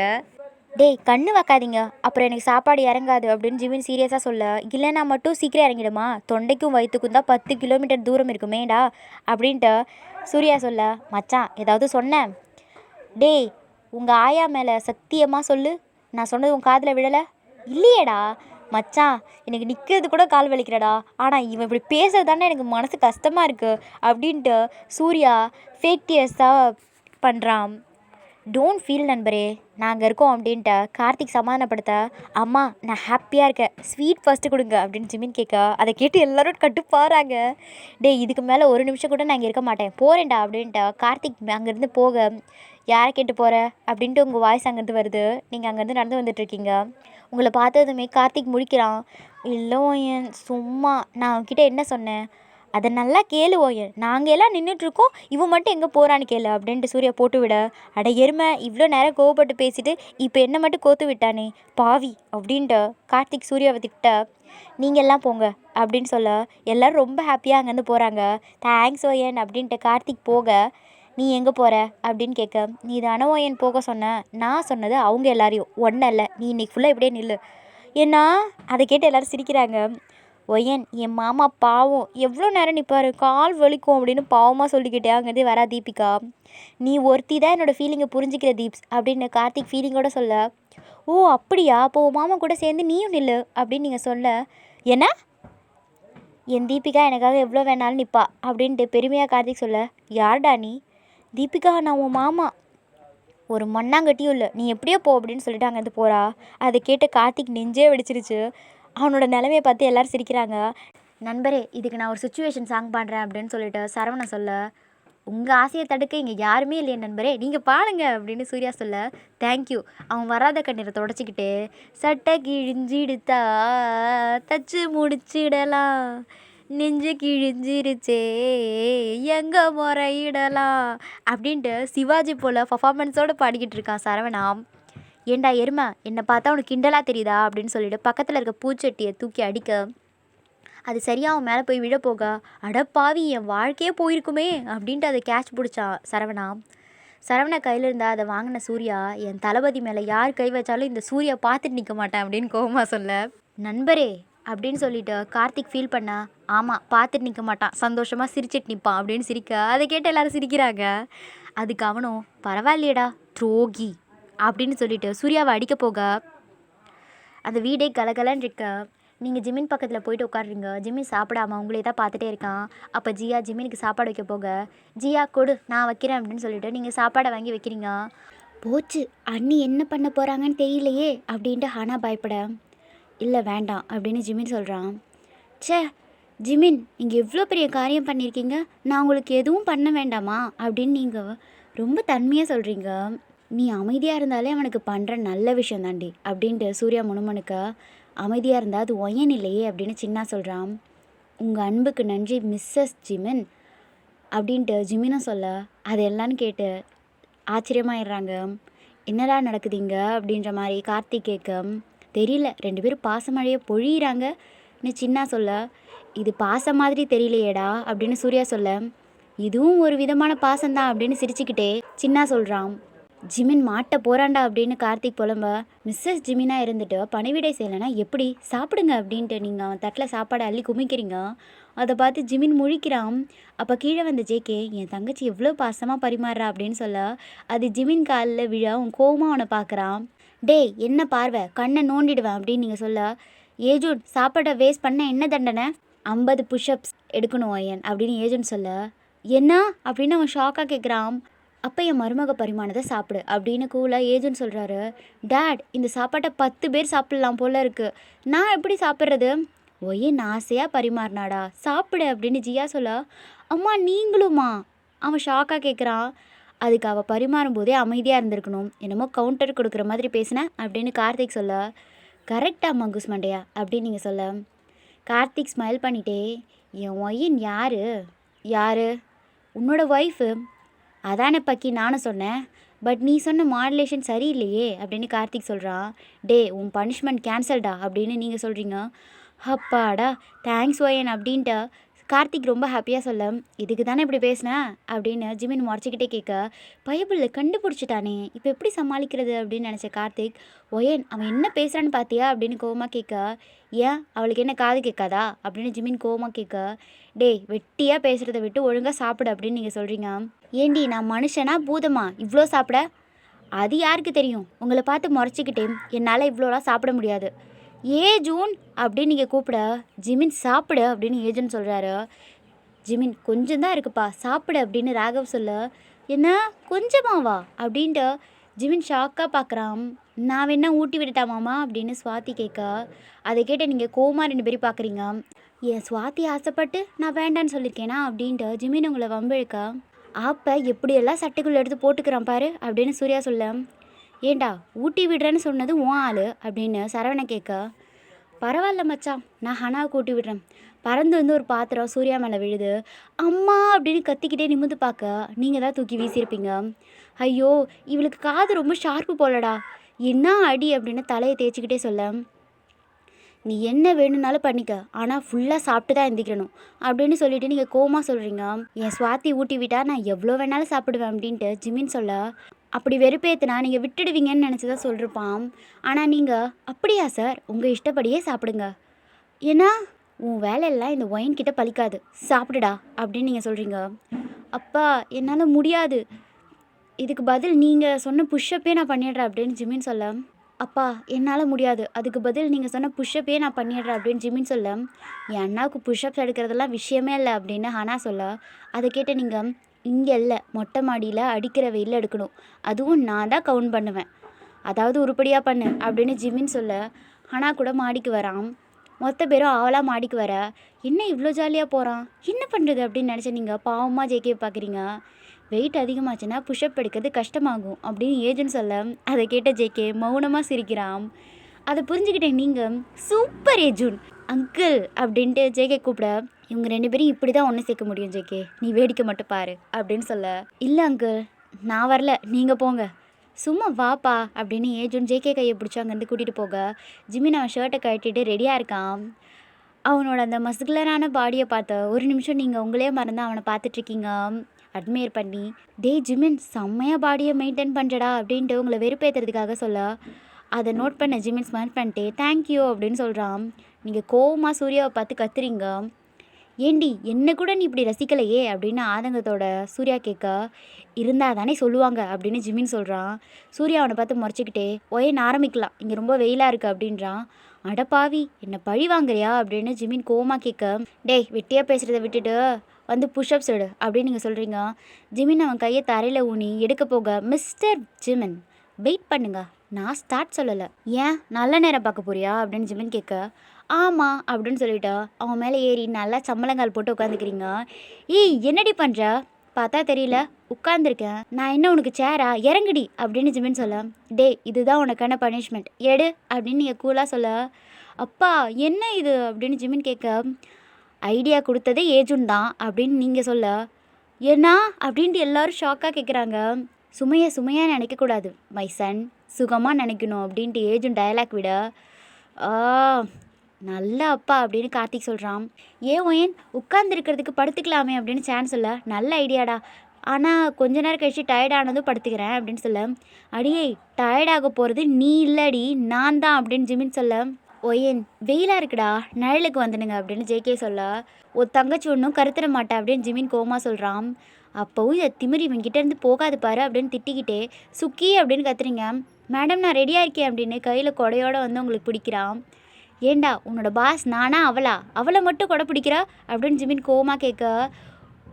டேய், கண்ணு வைக்காதீங்க, அப்புறம் எனக்கு சாப்பாடு இறங்காது அப்படின்னு ஜிமின் சீரியஸாக சொல்ல, இல்லைனா மட்டும் சீக்கிரம் இறங்கிடுமா, தொண்டைக்கும் வயிற்றுக்கும் தான் 10 கிலோமீட்டர் தூரம் இருக்குமேடா அப்படின்ட்டு சூர்யா சொல்ல, மச்சான் ஏதாவது சொன்னேன்? டேய், உங்கள் ஆயா மேலே சத்தியமாக சொல்லு, நான் சொன்னது உன் காதில் விழலை? இல்லையேடா மச்சான், எனக்கு நிற்கிறது கூட கால் வலிக்கிறடா, ஆனால் இவன் இப்படி பேசுறது தானே எனக்கு மனசு கஷ்டமாக இருக்குது அப்படின்ட்டு சூர்யா ஃபேக் டியர்ஸாக பண்ணுறான். டோன்ட் ஃபீல் நண்பரே, நாங்கள் இருக்கோம் அப்படின்ட்டு கார்த்திக் சமாதானப்படுத்த, அம்மா நான் ஹாப்பியாக இருக்கேன், ஸ்வீட் ஃபஸ்ட்டு கொடுங்க அப்படின்னு ஜிமின் கேட்க, அதை கேட்டு எல்லோரும் கட்டுப்பாறாங்க. டே, இதுக்கு மேலே ஒரு நிமிஷம் கூட நான் இங்கே இருக்க மாட்டேன், போகிறேன்டா அப்படின்ட்டு கார்த்திக் அங்கேருந்து போக, யாரை கேட்டு போகிற அப்படின்ட்டு உங்கள் வாய்ஸ் அங்கேருந்து வருது. நீங்கள் அங்கேருந்து நடந்து வந்துட்டுருக்கீங்க. உங்களை பார்த்ததுமே கார்த்திக் முழிக்கிறான். இல்லை ஓயன், சும்மா நான் அவன்கிட்ட என்ன சொன்னேன், அதை நல்லா கேளு ஓயன், நாங்கள் எல்லாம் நின்றுட்டுருக்கோம், இவன் மட்டும் எங்கே போகிறான்னு கேளு அப்படின்ட்டு சூர்யா போட்டு விட, அட எருமை, இவ்வளோ நேரம் கோவப்பட்டு பேசிட்டு இப்போ என்ன மட்டும் கோத்து விட்டானே பாவி அப்படின்ட்டு கார்த்திக் சூர்யாவை திட்ட, நீங்கள் எல்லாம் போங்க அப்படின்னு சொல்ல, எல்லோரும் ரொம்ப ஹாப்பியாக அங்கேருந்து போகிறாங்க. தேங்க்ஸ் ஓயன் அப்படின்ட்டு கார்த்திக் போக, நீ எங்கே போகிற அப்படின்னு கேட்க, நீ தானே ஓயன் போக சொன்ன, நான் சொன்னது அவங்க எல்லாரையும், ஒன்றும் இல்லை, நீ இன்னைக்கு ஃபுல்லாக இப்படியே நில்லு. ஏன்னா அதை கேட்டு எல்லோரும் சிரிக்கிறாங்க. ஒயன், என் மாமா பாவம், எவ்வளோ நேரம் நிற்பார், கால் வலிக்கும் அப்படின்னு பாவமாக சொல்லிக்கிட்டே அங்கேருந்து வரா தீபிகா. நீ ஒருத்தி தான் என்னோடய ஃபீலிங்கை புரிஞ்சிக்கிற தீப்ஸ் அப்படின்னு கார்த்திக் ஃபீலிங்கோட சொல்ல, ஓ அப்படியா, அப்போ உன் மாமா கூட சேர்ந்து நீயும் நில்லு அப்படின்னு நீங்கள் சொல்ல, என்ன என் தீபிகா எனக்காக எவ்வளோ வேணாலும் நிற்பா அப்படின்ட்டு பெருமையாக கார்த்திக் சொல்ல, யார்டா நீ? தீபிகா, நான் உன் மாமா. ஒரு மண்ணாங்கட்டியும் இல்லை, நீ எப்படியோ போ அப்படின்னு சொல்லிட்டு அங்கேருந்து போகிறா. அதை கேட்டு கார்த்திக் நெஞ்சே வெடிச்சிருச்சு. அவனோட நிலைமையை பார்த்து எல்லோரும் சிரிக்கிறாங்க. நண்பரே, இதுக்கு நான் ஒரு சுச்சுவேஷன் சாங் பாடுறேன் அப்படின்னு சொல்லிட்டு சரவணன் சொல்ல, உங்கள் ஆசையை தடுக்க இங்கே யாருமே இல்லையே நண்பரே, நீங்கள் பாடுங்க அப்படின்னு சூர்யா சொல்ல, தேங்க்யூ. அவன் வராத கண்ணீரை தொடச்சிக்கிட்டு, சட்டை கிழிஞ்சிடுத்தா தச்சு முடிச்சிடலாம், நெஞ்சு கிழிஞ்சிருச்சே எங்கே முறையிடலாம் அப்படின்ட்டு சிவாஜி போல் பர்ஃபார்மன்ஸோடு பாடிக்கிட்டு இருக்கான் சரவணா. ஏண்டா எருமை, என்னை பார்த்தா உனக்கு கிண்டலாக தெரியுதா அப்படின்னு சொல்லிட்டு பக்கத்தில் இருக்க பூச்சட்டியை தூக்கி அடிக்க, அது சரியாக அவன் மேலே போய் விழ போக, அடப்பாவி என் வாழ்க்கையே போயிருக்குமே அப்படின்ட்டு அதை கேட்ச் பிடிச்சான் சரவணா கையில் இருந்தால் அதை வாங்கின சூர்யா, என் தளபதி மேலே யார் கை வச்சாலும் இந்த சூர்யா பார்த்துட்டு நிற்க மாட்டேன் அப்படின்னு கோவமா சொல்ல, நண்பரே அப்படின்னு சொல்லிட்டு கார்த்திக் ஃபீல் பண்ணா, ஆமாம் பார்த்துட்டு நிற்க மாட்டான், சந்தோஷமாக சிரிச்சிட்டு நிற்பான் அப்படின்னு சிரிக்க, அதை கேட்டு எல்லோரும் சிரிக்கிறாங்க. அதுக்கு அவனும் பரவாயில்லையடா துரோகி அப்படின்னு சொல்லிட்டு சூர்யாவை அடிக்க போக அந்த வீடே கலகலன்னு இருக்க. நீங்கள் ஜிமின் பக்கத்தில் போயிட்டு உட்காடுறீங்க. ஜிமின் சாப்பிடாம உங்களே தான் பார்த்துட்டே இருக்கான். அப்போ ஜியா ஜிமினுக்கு சாப்பாடு வைக்க போக, ஜியா கொடு நான் வைக்கிறேன் அப்படின்னு சொல்லிட்டு நீங்கள் சாப்பாடை வாங்கி வைக்கிறீங்க. போச்சு, அண்ணி என்ன பண்ண போகிறாங்கன்னு தெரியலையே அப்படின்ட்டு ஹானா பயப்பட, இல்லை வேண்டாம் அப்படின்னு ஜிமின் சொல்கிறான். ச்சே ஜிமின், நீங்கள் எவ்வளோ பெரிய காரியம் பண்ணியிருக்கீங்க, நான் உங்களுக்கு எதுவும் பண்ண வேண்டாமா அப்படின்னு நீங்கள் ரொம்ப தன்மையாக சொல்கிறீங்க. நீ அமைதியாக இருந்தாலே அவனுக்கு பண்ணுற நல்ல விஷயம் தாண்டி அப்படின்ட்டு சூர்யா முணுமுணுக்க, அமைதியாக இருந்தால் அது ஒயன் இல்லையே அப்படின்னு சின்னா சொல்கிறான். உங்கள் அன்புக்கு நன்றி மிஸ்ஸஸ் ஜிமின் அப்படின்ட்டு ஜிமினும் சொல்ல, அது எல்லான்னு கேட்டு ஆச்சரியமாயிடுறாங்க. என்னடா நடக்குதுங்க அப்படின்ற மாதிரி கார்த்திக் கேட்க, தெரியல 2 பேரும் பாசமழையை பொழியிறாங்கன்னு சின்னா சொல்ல, இது பாசம் மாதிரி தெரியலையேடா அப்படின்னு சூர்யா சொல்ல, இதுவும் ஒரு விதமான பாசம்தான் அப்படின்னு சிரிச்சுக்கிட்டே சின்னா சொல்கிறான். ஜிமின் மாட்ட போகிறாண்டா அப்படின்னு கார்த்திக் புலம்ப, மிஸ்ஸஸ் ஜிமினாக இருந்துட்டு பணிவிடை செய்யலைன்னா எப்படி, சாப்பிடுங்க அப்படின்ட்டு நீங்கள் அவன் தட்டில் சாப்பாடை அள்ளி குமிக்கிறீங்க. அதை பார்த்து ஜிமின் முழிக்கிறான். அப்போ கீழே வந்த ஜேகே, என் தங்கச்சி எவ்வளோ பாசமாக பரிமாறுறா அப்படின்னு சொல்ல, அது ஜிமின் காலில் விழ அவன் கோவமாக அவனை பார்க்குறான். டேய் என்ன பார்வை, கண்ணை நோண்டிடுவேன் அப்படின்னு நீங்கள் சொல்ல, ஏஜூன் சாப்பாடை வேஸ்ட் பண்ண என்ன தண்டனை, 50 புஷ்அப்ஸ் எடுக்கணும் ஒயன் அப்படின்னு ஏஜூன் சொல்ல, என்ன அப்படின்னு அவன் ஷாக்காக கேட்குறான். அப்போ என் மருமக பரிமாணத்தை சாப்பிடு அப்படின்னு கூலாக ஏஜென்ட் சொல்கிறாரு. டேட் இந்த சாப்பாட்டை 10 பேர் சாப்பிட்லாம் போல இருக்குது, நான் எப்படி சாப்பிட்றது, ஒய்யன் ஆசையாக பரிமாறினாடா சாப்பிடு அப்படின்னு ஜியா சொல்ல, அம்மா நீங்களுமா அவன் ஷாக்காக கேட்குறான். அதுக்கு அவள் பரிமாறும் போதே அமைதியாக இருந்திருக்கணும், என்னமோ கவுண்டர் கொடுக்குற மாதிரி பேசினேன் அப்படின்னு கார்த்திக் சொல்ல, கரெக்டாக மங்குஸ் மண்டையா அப்படின்னு நீங்கள் சொல்ல, கார்த்திக் ஸ்மைல் பண்ணிட்டே, என் ஒய்யன் யார் உன்னோட ஒய்ஃபு, அதானே பக்கி நானும் சொன்னேன், பட் நீ சொன்ன மாடுலேஷன் சரியில்லையே அப்படின்னு கார்த்திக் சொல்கிறான். டே உன் பனிஷ்மெண்ட் கேன்சல்டா அப்படின்னு நீங்கள் சொல்கிறீங்க. அப்பாடா தேங்க்ஸ் ஒயன் அப்படின்ட்டு கார்த்திக் ரொம்ப ஹாப்பியாக சொல்ல, இதுக்கு தானே இப்படி பேசினேன் அப்படின்னு ஜிமின் முறைச்சிக்கிட்டே கேட்க, பயபுள்ள கண்டுபிடிச்சிட்டானே இப்போ எப்படி சமாளிக்கிறது அப்படின்னு நினச்ச கார்த்திக், ஒயன் அவன் என்ன பேசுகிறான்னு பார்த்தியா அப்படின்னு கோவமாக கேட்க, ஏன் அவளுக்கு என்ன காது கேட்காதா அப்படின்னு ஜிமின் கோவமாக கேட்க, டேய் வெட்டியாக பேசுகிறத விட்டு ஒழுங்காக சாப்பிடு அப்படின்னு நீங்கள் சொல்கிறீங்க. ஏண்டி நான் மனுஷனா பூதமா இவ்வளோ சாப்பிட, அது யாருக்கு தெரியும், உங்களை பார்த்து முறைச்சிக்கிட்டே என்னால் இவ்வளோலாம் சாப்பிட முடியாது. ஜூன் அப்படின்னு நீங்கள் கூப்பிட, ஜிமின் சாப்பிடு அப்படின்னு ஏஜென்ட் சொல்கிறாரு. ஜிமின் கொஞ்சம் தான் இருக்குப்பா சாப்பிடு அப்படின்னு ராகவ் சொல்ல, என்ன கொஞ்சமாவா அப்படின்ட்டு ஜிமின் ஷாக்காக பார்க்குறான். நான் வேணா ஊட்டி விட்டுட்டாமாமா அப்படின்னு ஸ்வாதி கேட்க, அதை கேட்ட நீங்கள் கோமா 2 பேரும் பார்க்குறீங்க. என் ஸ்வாதி ஆசைப்பட்டு நான் வேண்டான்னு சொல்லியிருக்கேனா அப்படின்ட்டு ஜிமின் உங்களை வம்பிழுக்க, அப்போ எப்படியெல்லாம் சட்டைக்குள்ளே எடுத்து போட்டுக்கிறான் பாரு அப்படின்னு சூர்யா சொல்ல, ஏண்டா ஊட்டி விடுறேன்னு சொன்னது உன் ஆள் அப்படின்னு சரவணை கேட்க, பரவாயில்ல மச்சான் நான் ஹனாவுக்கு ஊட்டி விடுறேன். பறந்து வந்து ஒரு பாத்திரம் சூர்யா மேலே விழுது, அம்மா அப்படின்னு கத்திக்கிட்டே நிமிந்து பார்க்க நீங்கள் தான் தூக்கி வீசியிருப்பீங்க. ஐயோ இவளுக்கு காது ரொம்ப ஷார்ப்பு போலடா, என்ன அடி அப்படின்னு தலையை தேய்ச்சிக்கிட்டே சொல்ல, நீ என்ன வேணும்னாலும் பண்ணிக்க, ஆனால் ஃபுல்லாக சாப்பிட்டு தான் எந்திக்கணும் அப்படின்னு சொல்லிட்டு நீங்கள் கோமா சொல்கிறீங்க. என் ஸ்வாதி ஊட்டி விட்டா நான் எவ்வளோ வேணாலும் சாப்பிடுவேன் அப்படின்ட்டு ஜிமின் சொல்ல, அப்படி வெறுப்பேற்றுனா நீங்கள் விட்டுடுவீங்கன்னு நினச்சி தான் சொல்லிருப்பான். ஆனால் நீங்கள் அப்படியா சார் உங்கள் இஷ்டப்படியே சாப்பிடுங்க, ஏன்னா உன் வேலையெல்லாம் இந்த ஒயின் கிட்ட பலிக்காது, சாப்பிடுடா அப்படின்னு நீங்கள் சொல்கிறீங்க. அப்பா என்னால் முடியாது, இதுக்கு பதில் நீங்கள் சொன்ன புஷ்அப்பே நான் பண்ணிடுறேன் அப்படின்னு ஜிமின் சொல்ல, அப்பா என்னால் முடியாது, அதுக்கு பதில் நீங்கள் சொன்ன புஷ்அப்பே நான் பண்ணிடுறேன் அப்படின்னு ஜிமின் சொல்ல, என் அண்ணாவுக்கு புஷ்அப்ஸ் எடுக்கிறதெல்லாம் விஷயமே இல்லை அப்படின்னு ஹனா சொல்ல, அதை கேட்ட நீங்கள், இங்கே இல்லை மொட்டை மாடியில் அடிக்கிற வெயில் எடுக்கணும், அதுவும் நான் தான் கவுண்ட் பண்ணுவேன், அதாவது உருப்படியாக பண்ணு அப்படின்னு ஜிமின் சொல்ல, ஹனா கூட மாடிக்கு வரான். மொத்த பேரும் ஆவலாக மாடிக்கு வர, என்ன இவ்வளோ ஜாலியாக போகிறான், என்ன பண்ணுறது அப்படின்னு நினச்ச நீங்கள் பாவமாக ஜேகே பார்க்குறீங்க. வெயிட் அதிகமாச்சுன்னா புஷ்அப் எடுக்கிறது கஷ்டமாகும் அப்படின்னு ஏஜென்ட் சொல்ல, அதை கேட்ட ஜேகே மௌனமாக சிரிக்கிறான். அதை புரிஞ்சுக்கிட்டேன் நீங்கள், சூப்பர் ஏஜூன் அங்கிள் அப்படின்ட்டு ஜேகே கூப்பிட, இவங்க 2 பேரும் இப்படி தான் ஒன்று சேர்க்க முடியும் ஜேகே, நீ வேடிக்கை மட்டும் பாரு அப்படின்னு சொல்ல, இல்லை அங்கிள் நான் வரல நீங்கள் போங்க, சும்மா வாப்பா அப்படின்னு ஏஜூன் ஜேகே கையை பிடிச்சி அங்கேருந்து கூட்டிகிட்டு போக, ஜிமின் அவன் ஷர்ட்டை கட்டிட்டு ரெடியாக இருக்கான். அவனோட அந்த மஸ்குலரான பாடியை பார்த்த ஒரு நிமிஷம் நீங்கள் உங்களே மறந்து அவனை பார்த்துட்ருக்கீங்க அட்மையர் பண்ணி. டே ஜிமின் செம்மையாக பாடியை மெயின்டைன் பண்ணுறடா அப்படின்ட்டு உங்களை வெறுப்பேற்றுறதுக்காக சொல்ல, அதை நோட் பண்ண ஜிமின் ஸ்மைல் பண்ணிட்டு தேங்க்யூ அப்படின்னு சொல்கிறான். நீங்கள் கோவமாக சூர்யாவை பார்த்து கத்துறீங்க. ஏண்டி என்ன கூட நீ இப்படி ரசிக்கலையே அப்படின்னு ஆதங்கத்தோட சூர்யா கேட்க, இருந்தா தானே சொல்லுவாங்க அப்படின்னு ஜிமின் சொல்கிறான். சூர்யா அவனை பார்த்து முறைச்சிக்கிட்டே, ஒயன் ஆரம்பிக்கலாம், இங்கே ரொம்ப வெயிலாக இருக்குது அப்படின்றான். அடப்பாவி, என்ன பழி வாங்குறியா அப்படின்னு ஜிமின் கோவமாக கேட்க, டேய் வெட்டியாக பேசுகிறத விட்டுட்டு வந்து புஷ்அப்ஸ் எடு அப்படின்னு நீங்கள் சொல்கிறீங்க. ஜிமின் அவன் கையை தரையில் ஊனி எடுக்க போக, மிஸ்டர் ஜிமின் வெயிட் பண்ணுங்க, நான் ஸ்டார்ட் சொல்லலை. ஏன் நல்ல நேரம் பார்க்க போறியா அப்படின்னு ஜிமின் கேட்க, ஆமாம் அப்படின்னு சொல்லிட்டு அவன் மேலே ஏறி நல்லா சம்பளங்கால் போட்டு உட்காந்துக்கிறீங்க. ஏய் என்னடி பண்ணுற, பார்த்தா தெரியல உட்காந்துருக்கேன், நான் என்ன உனக்கு சேரா, இறங்குடி அப்படின்னு ஜிமின் சொல்ல, டே இதுதான் உனக்கான பனிஷ்மெண்ட் எடு அப்படின்னு நீங்கள் கூலாக சொல்ல, அப்பா என்ன இது அப்படின்னு ஜிமின் கேட்க, ஐடியா கொடுத்ததே ஏஜுன் தான் அப்படின்னு நீங்கள் சொல்ல, ஏன்னா அப்படின்ட்டு எல்லாரும் ஷாக்காக கேட்குறாங்க. சுமையாக நினைக்கக்கூடாது மை சன், சுகமாக நினைக்கணும் அப்படின்ட்டு ஏஜுன் டயலாக் விட, ஆ நல்ல அப்பா அப்படின்னு கார்த்திக் சொல்கிறான். ஒயன் உட்காந்துருக்கிறதுக்கு படுத்துக்கலாமே அப்படின்னு சான் சொல்ல, நல்ல ஐடியாடா, ஆனால் கொஞ்ச நேரம் கழிச்சு டயர்டானதும் படுத்துக்கிறேன் அப்படின்னு சொல்ல, அடியே டயர்டாக போகிறது நீ இல்லடி நான் தான் அப்படின்னு ஜிமின் சொல்ல, ஒயன் வெயிலாக இருக்குடா நிழலுக்கு வந்துடுங்க அப்படின்னு ஜேகே சொல்ல, ஒரு தங்கச்சி ஒன்றும் கருத்துற மாட்டா அப்படின்னு ஜிமின் கோமா சொல்கிறான். அப்போவும் இதை திமிரி இவங்கிட்ட இருந்து போகாது பாரு அப்படின்னு திட்டிக்கிட்டே, சுக்கி அப்படின்னு கத்துறீங்க. மேடம் நான் ரெடியாக இருக்கேன் அப்படின்னு கையில் கொடையோடு வந்து உங்களுக்கு பிடிக்கிறான். ஏண்டா உன்னோட பாஸ் நானா அவளை மட்டும் கொடை பிடிக்கிறா அப்படின்னு ஜிமின் கோவமாக கேட்க,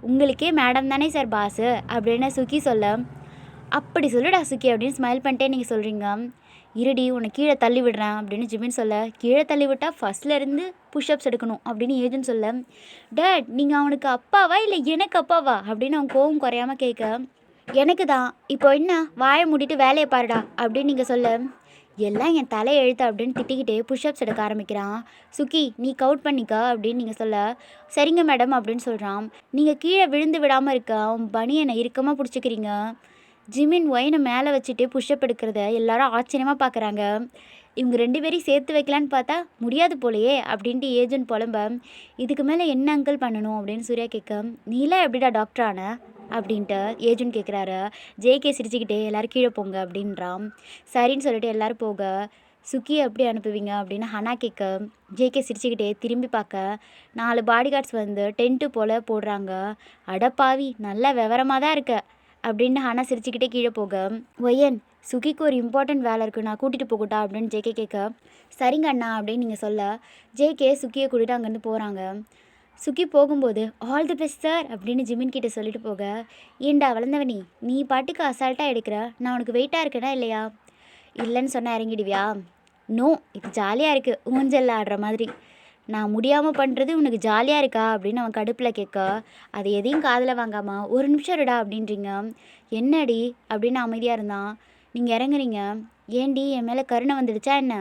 உங்களுக்கே மேடம் தானே சார் பாஸு அப்படின்னு சுக்கி சொல்ல, அப்படி சொல்லுடா சுக்கி அப்படின்னு ஸ்மைல் பண்ணிட்டே நீங்கள் சொல்கிறீங்க. இருடி உன்னை கீழே தள்ளி விடுறேன் அப்படின்னு ஜிமின் சொல்ல, கீழே தள்ளி விட்டால் ஃபஸ்ட்லேருந்து புஷ்அப்ஸ் எடுக்கணும் அப்படின்னு ஏஜுன்னு சொல்ல, டேட் நீங்கள் அவனுக்கு அப்பாவா இல்லை எனக்கு அப்பாவா அப்படின்னு அவன் கோவம் குறையாமல் கேட்க, எனக்கு தான், இப்போ என்ன வாயை மூடிட்டு வேலையை பாருடா அப்படின்னு நீங்கள் சொல்ல, எல்லாம் என் தலை எழுத்து அப்படின்னு திட்டிக்கிட்டே புஷ்அப்ஸ் எடுக்க ஆரம்பிக்கிறான். சுக்கி நீ கவுட் பண்ணிக்க அப்படின்னு நீங்கள் சொல்ல, சரிங்க மேடம் அப்படின்னு சொல்கிறான். நீங்கள் கீழே விழுந்து விடாமல் இருக்க அவன் பனியனை இறுக்கமாக பிடிச்சிக்கிறீங்க. ஜிமின் ஒயினை மேலே வச்சுட்டு புஷ்அப் எடுக்கிறத எல்லாரும் ஆச்சரியமாக பார்க்குறாங்க. இவங்க 2 பேரையும் சேர்த்து வைக்கலான்னு பார்த்தா முடியாது போலையே அப்படின்ட்டு ஏஜென்ட் புலம்ப, இதுக்கு மேலே என்ன அங்கிள் பண்ணணும் அப்படின்னு சூர்யா கேட்க, நீலாம் எப்படிடா டாக்டர் ஆன அப்படின்ட்டு ஏஜென்ட் கேட்குறாரு. ஜேகே சிரிச்சுக்கிட்டே எல்லோரும் கீழே போங்க அப்படின்றான். சரின்னு சொல்லிட்டு எல்லோரும் போக, சுக்கியை எப்படி அனுப்புவீங்க அப்படின்னு ஹனா கேட்க, ஜேகே சிரிச்சுக்கிட்டே திரும்பி பார்க்க 4 பாடி கார்ட்ஸ் வந்து டென்ட்டு போல் போடுறாங்க. அடப்பாவி நல்ல விவரமாக தான் இருக்க அப்படின்னு ஹனா சிரிச்சுக்கிட்டே கீழே போக, ஒயன் சுகிக்கு ஒரு இம்பார்ட்டன்ட் வேலை இருக்குது நான் கூட்டிகிட்டு போகட்டா அப்படின்னு ஜேகே கேட்க, சரிங்க அண்ணா அப்படின்னு நீங்கள் சொல்ல, ஜேகே சுக்கியை கூட்டிகிட்டு அங்கேருந்து போகிறாங்க. சுக்கி போகும்போது ஆல் தி பெஸ்ட் சார் அப்படின்னு ஜிமின் கிட்ட சொல்லிட்டு போக, ஏண்டா வளர்ந்தவனி நீ பாட்டுக்கு அசால்ட்டாக எடுக்கிற, நான் உனக்கு வெயிட்டாக இருக்கேனா இல்லையா, இல்லைன்னு சொன்னால் இறங்கிடுவியா, நோ இது ஜாலியாக இருக்குது ஊஞ்சல் ஆடுற மாதிரி, நான் முடியாமல் பண்ணுறது உனக்கு ஜாலியாக இருக்கா அப்படின்னு அவன் கடுப்பில் கேட்க, அது எதையும் காதில் வாங்காமல் ஒரு நிமிஷம் இருடா அப்படின்றீங்க. என்னடி அப்படின்னு அமைதியாக இருந்தான். நீங்கள் இறங்குறீங்க, ஏண்டி என் மேலே கருணை வந்துடுச்சா என்ன,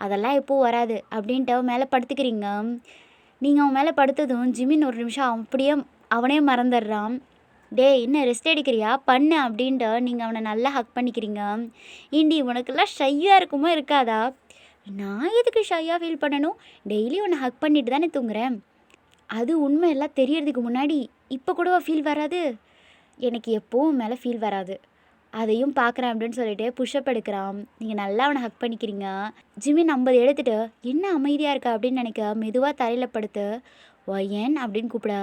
அதெல்லாம் எப்போவும் வராது அப்படின்ட்டு அவன் மேலே படுத்துக்கிறீங்க. நீங்கள் அவன் மேலே படுத்ததும் ஜிமின் ஒரு நிமிஷம் அப்படியே அவனே மறந்துடுறான். டே இன்னும் ரெஸ்ட் எடுக்கிறியா பண்ணு அப்படின்ட்டு நீங்கள் அவனை நல்லா ஹக் பண்ணிக்கிறீங்க. ஏண்டி உனக்கெல்லாம் ஷையாக இருக்குமோ இருக்காதா, நான் எதுக்கு ஷையாக ஃபீல் பண்ணணும், டெய்லி உன்னை ஹக் பண்ணிட்டு தானே தூங்குறேன், அது உண்மை எல்லாம் தெரியறதுக்கு முன்னாடி இப்போ கூடவா ஃபீல் வராது, எனக்கு எப்போவும் மேலே ஃபீல் வராது, அதையும் பார்க்குறேன் அப்படின்னு சொல்லிட்டு புஷ்அப் எடுக்கிறான். நீங்கள் நல்லா அவனை ஹக் பண்ணிக்கிறீங்க. ஜிமின் 50 எடுத்துகிட்டு என்ன அமைதியாக இருக்கா அப்படின்னு நினைக்க மெதுவாக தரையில் படுத்து ஒயன் அப்படின்னு கூப்பிட,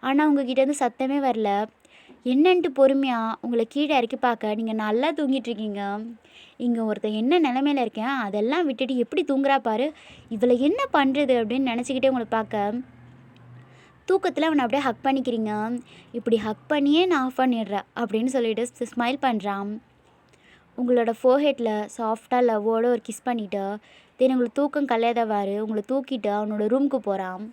ஆனால் உங்ககிட்டேருந்து சத்தமே வரல. என்னன்ட்டு பொறுமையாக உங்களை கீழே இறக்கி பார்க்க நீங்கள் நல்லா தூங்கிட்டு இருக்கீங்க. இங்கே ஒருத்தன் என்ன நிலமையில இருக்கேன் அதெல்லாம் விட்டுட்டு எப்படி தூங்குறா பாரு, இவளை என்ன பண்ணுறது அப்படின்னு நினச்சிக்கிட்டே உங்களை பார்க்க தூக்கத்தில் அவனை அப்படியே ஹக் பண்ணிக்கிறீங்க. இப்படி ஹக் பண்ணியே நான் ஆஃப் பண்ணிடுறேன் அப்படின்னு சொல்லிட்டு ஸ்மைல் பண்ணுறான். உங்களோட ஃபோர்ஹெட்டில் சாஃப்டாக லவ்வோடு ஒரு கிஸ் பண்ணிவிட்டு தென் உங்களுக்கு தூக்கம் கலையாதவாறு உங்களை தூக்கிட்டு அவனோட ரூமுக்கு போகிறான்.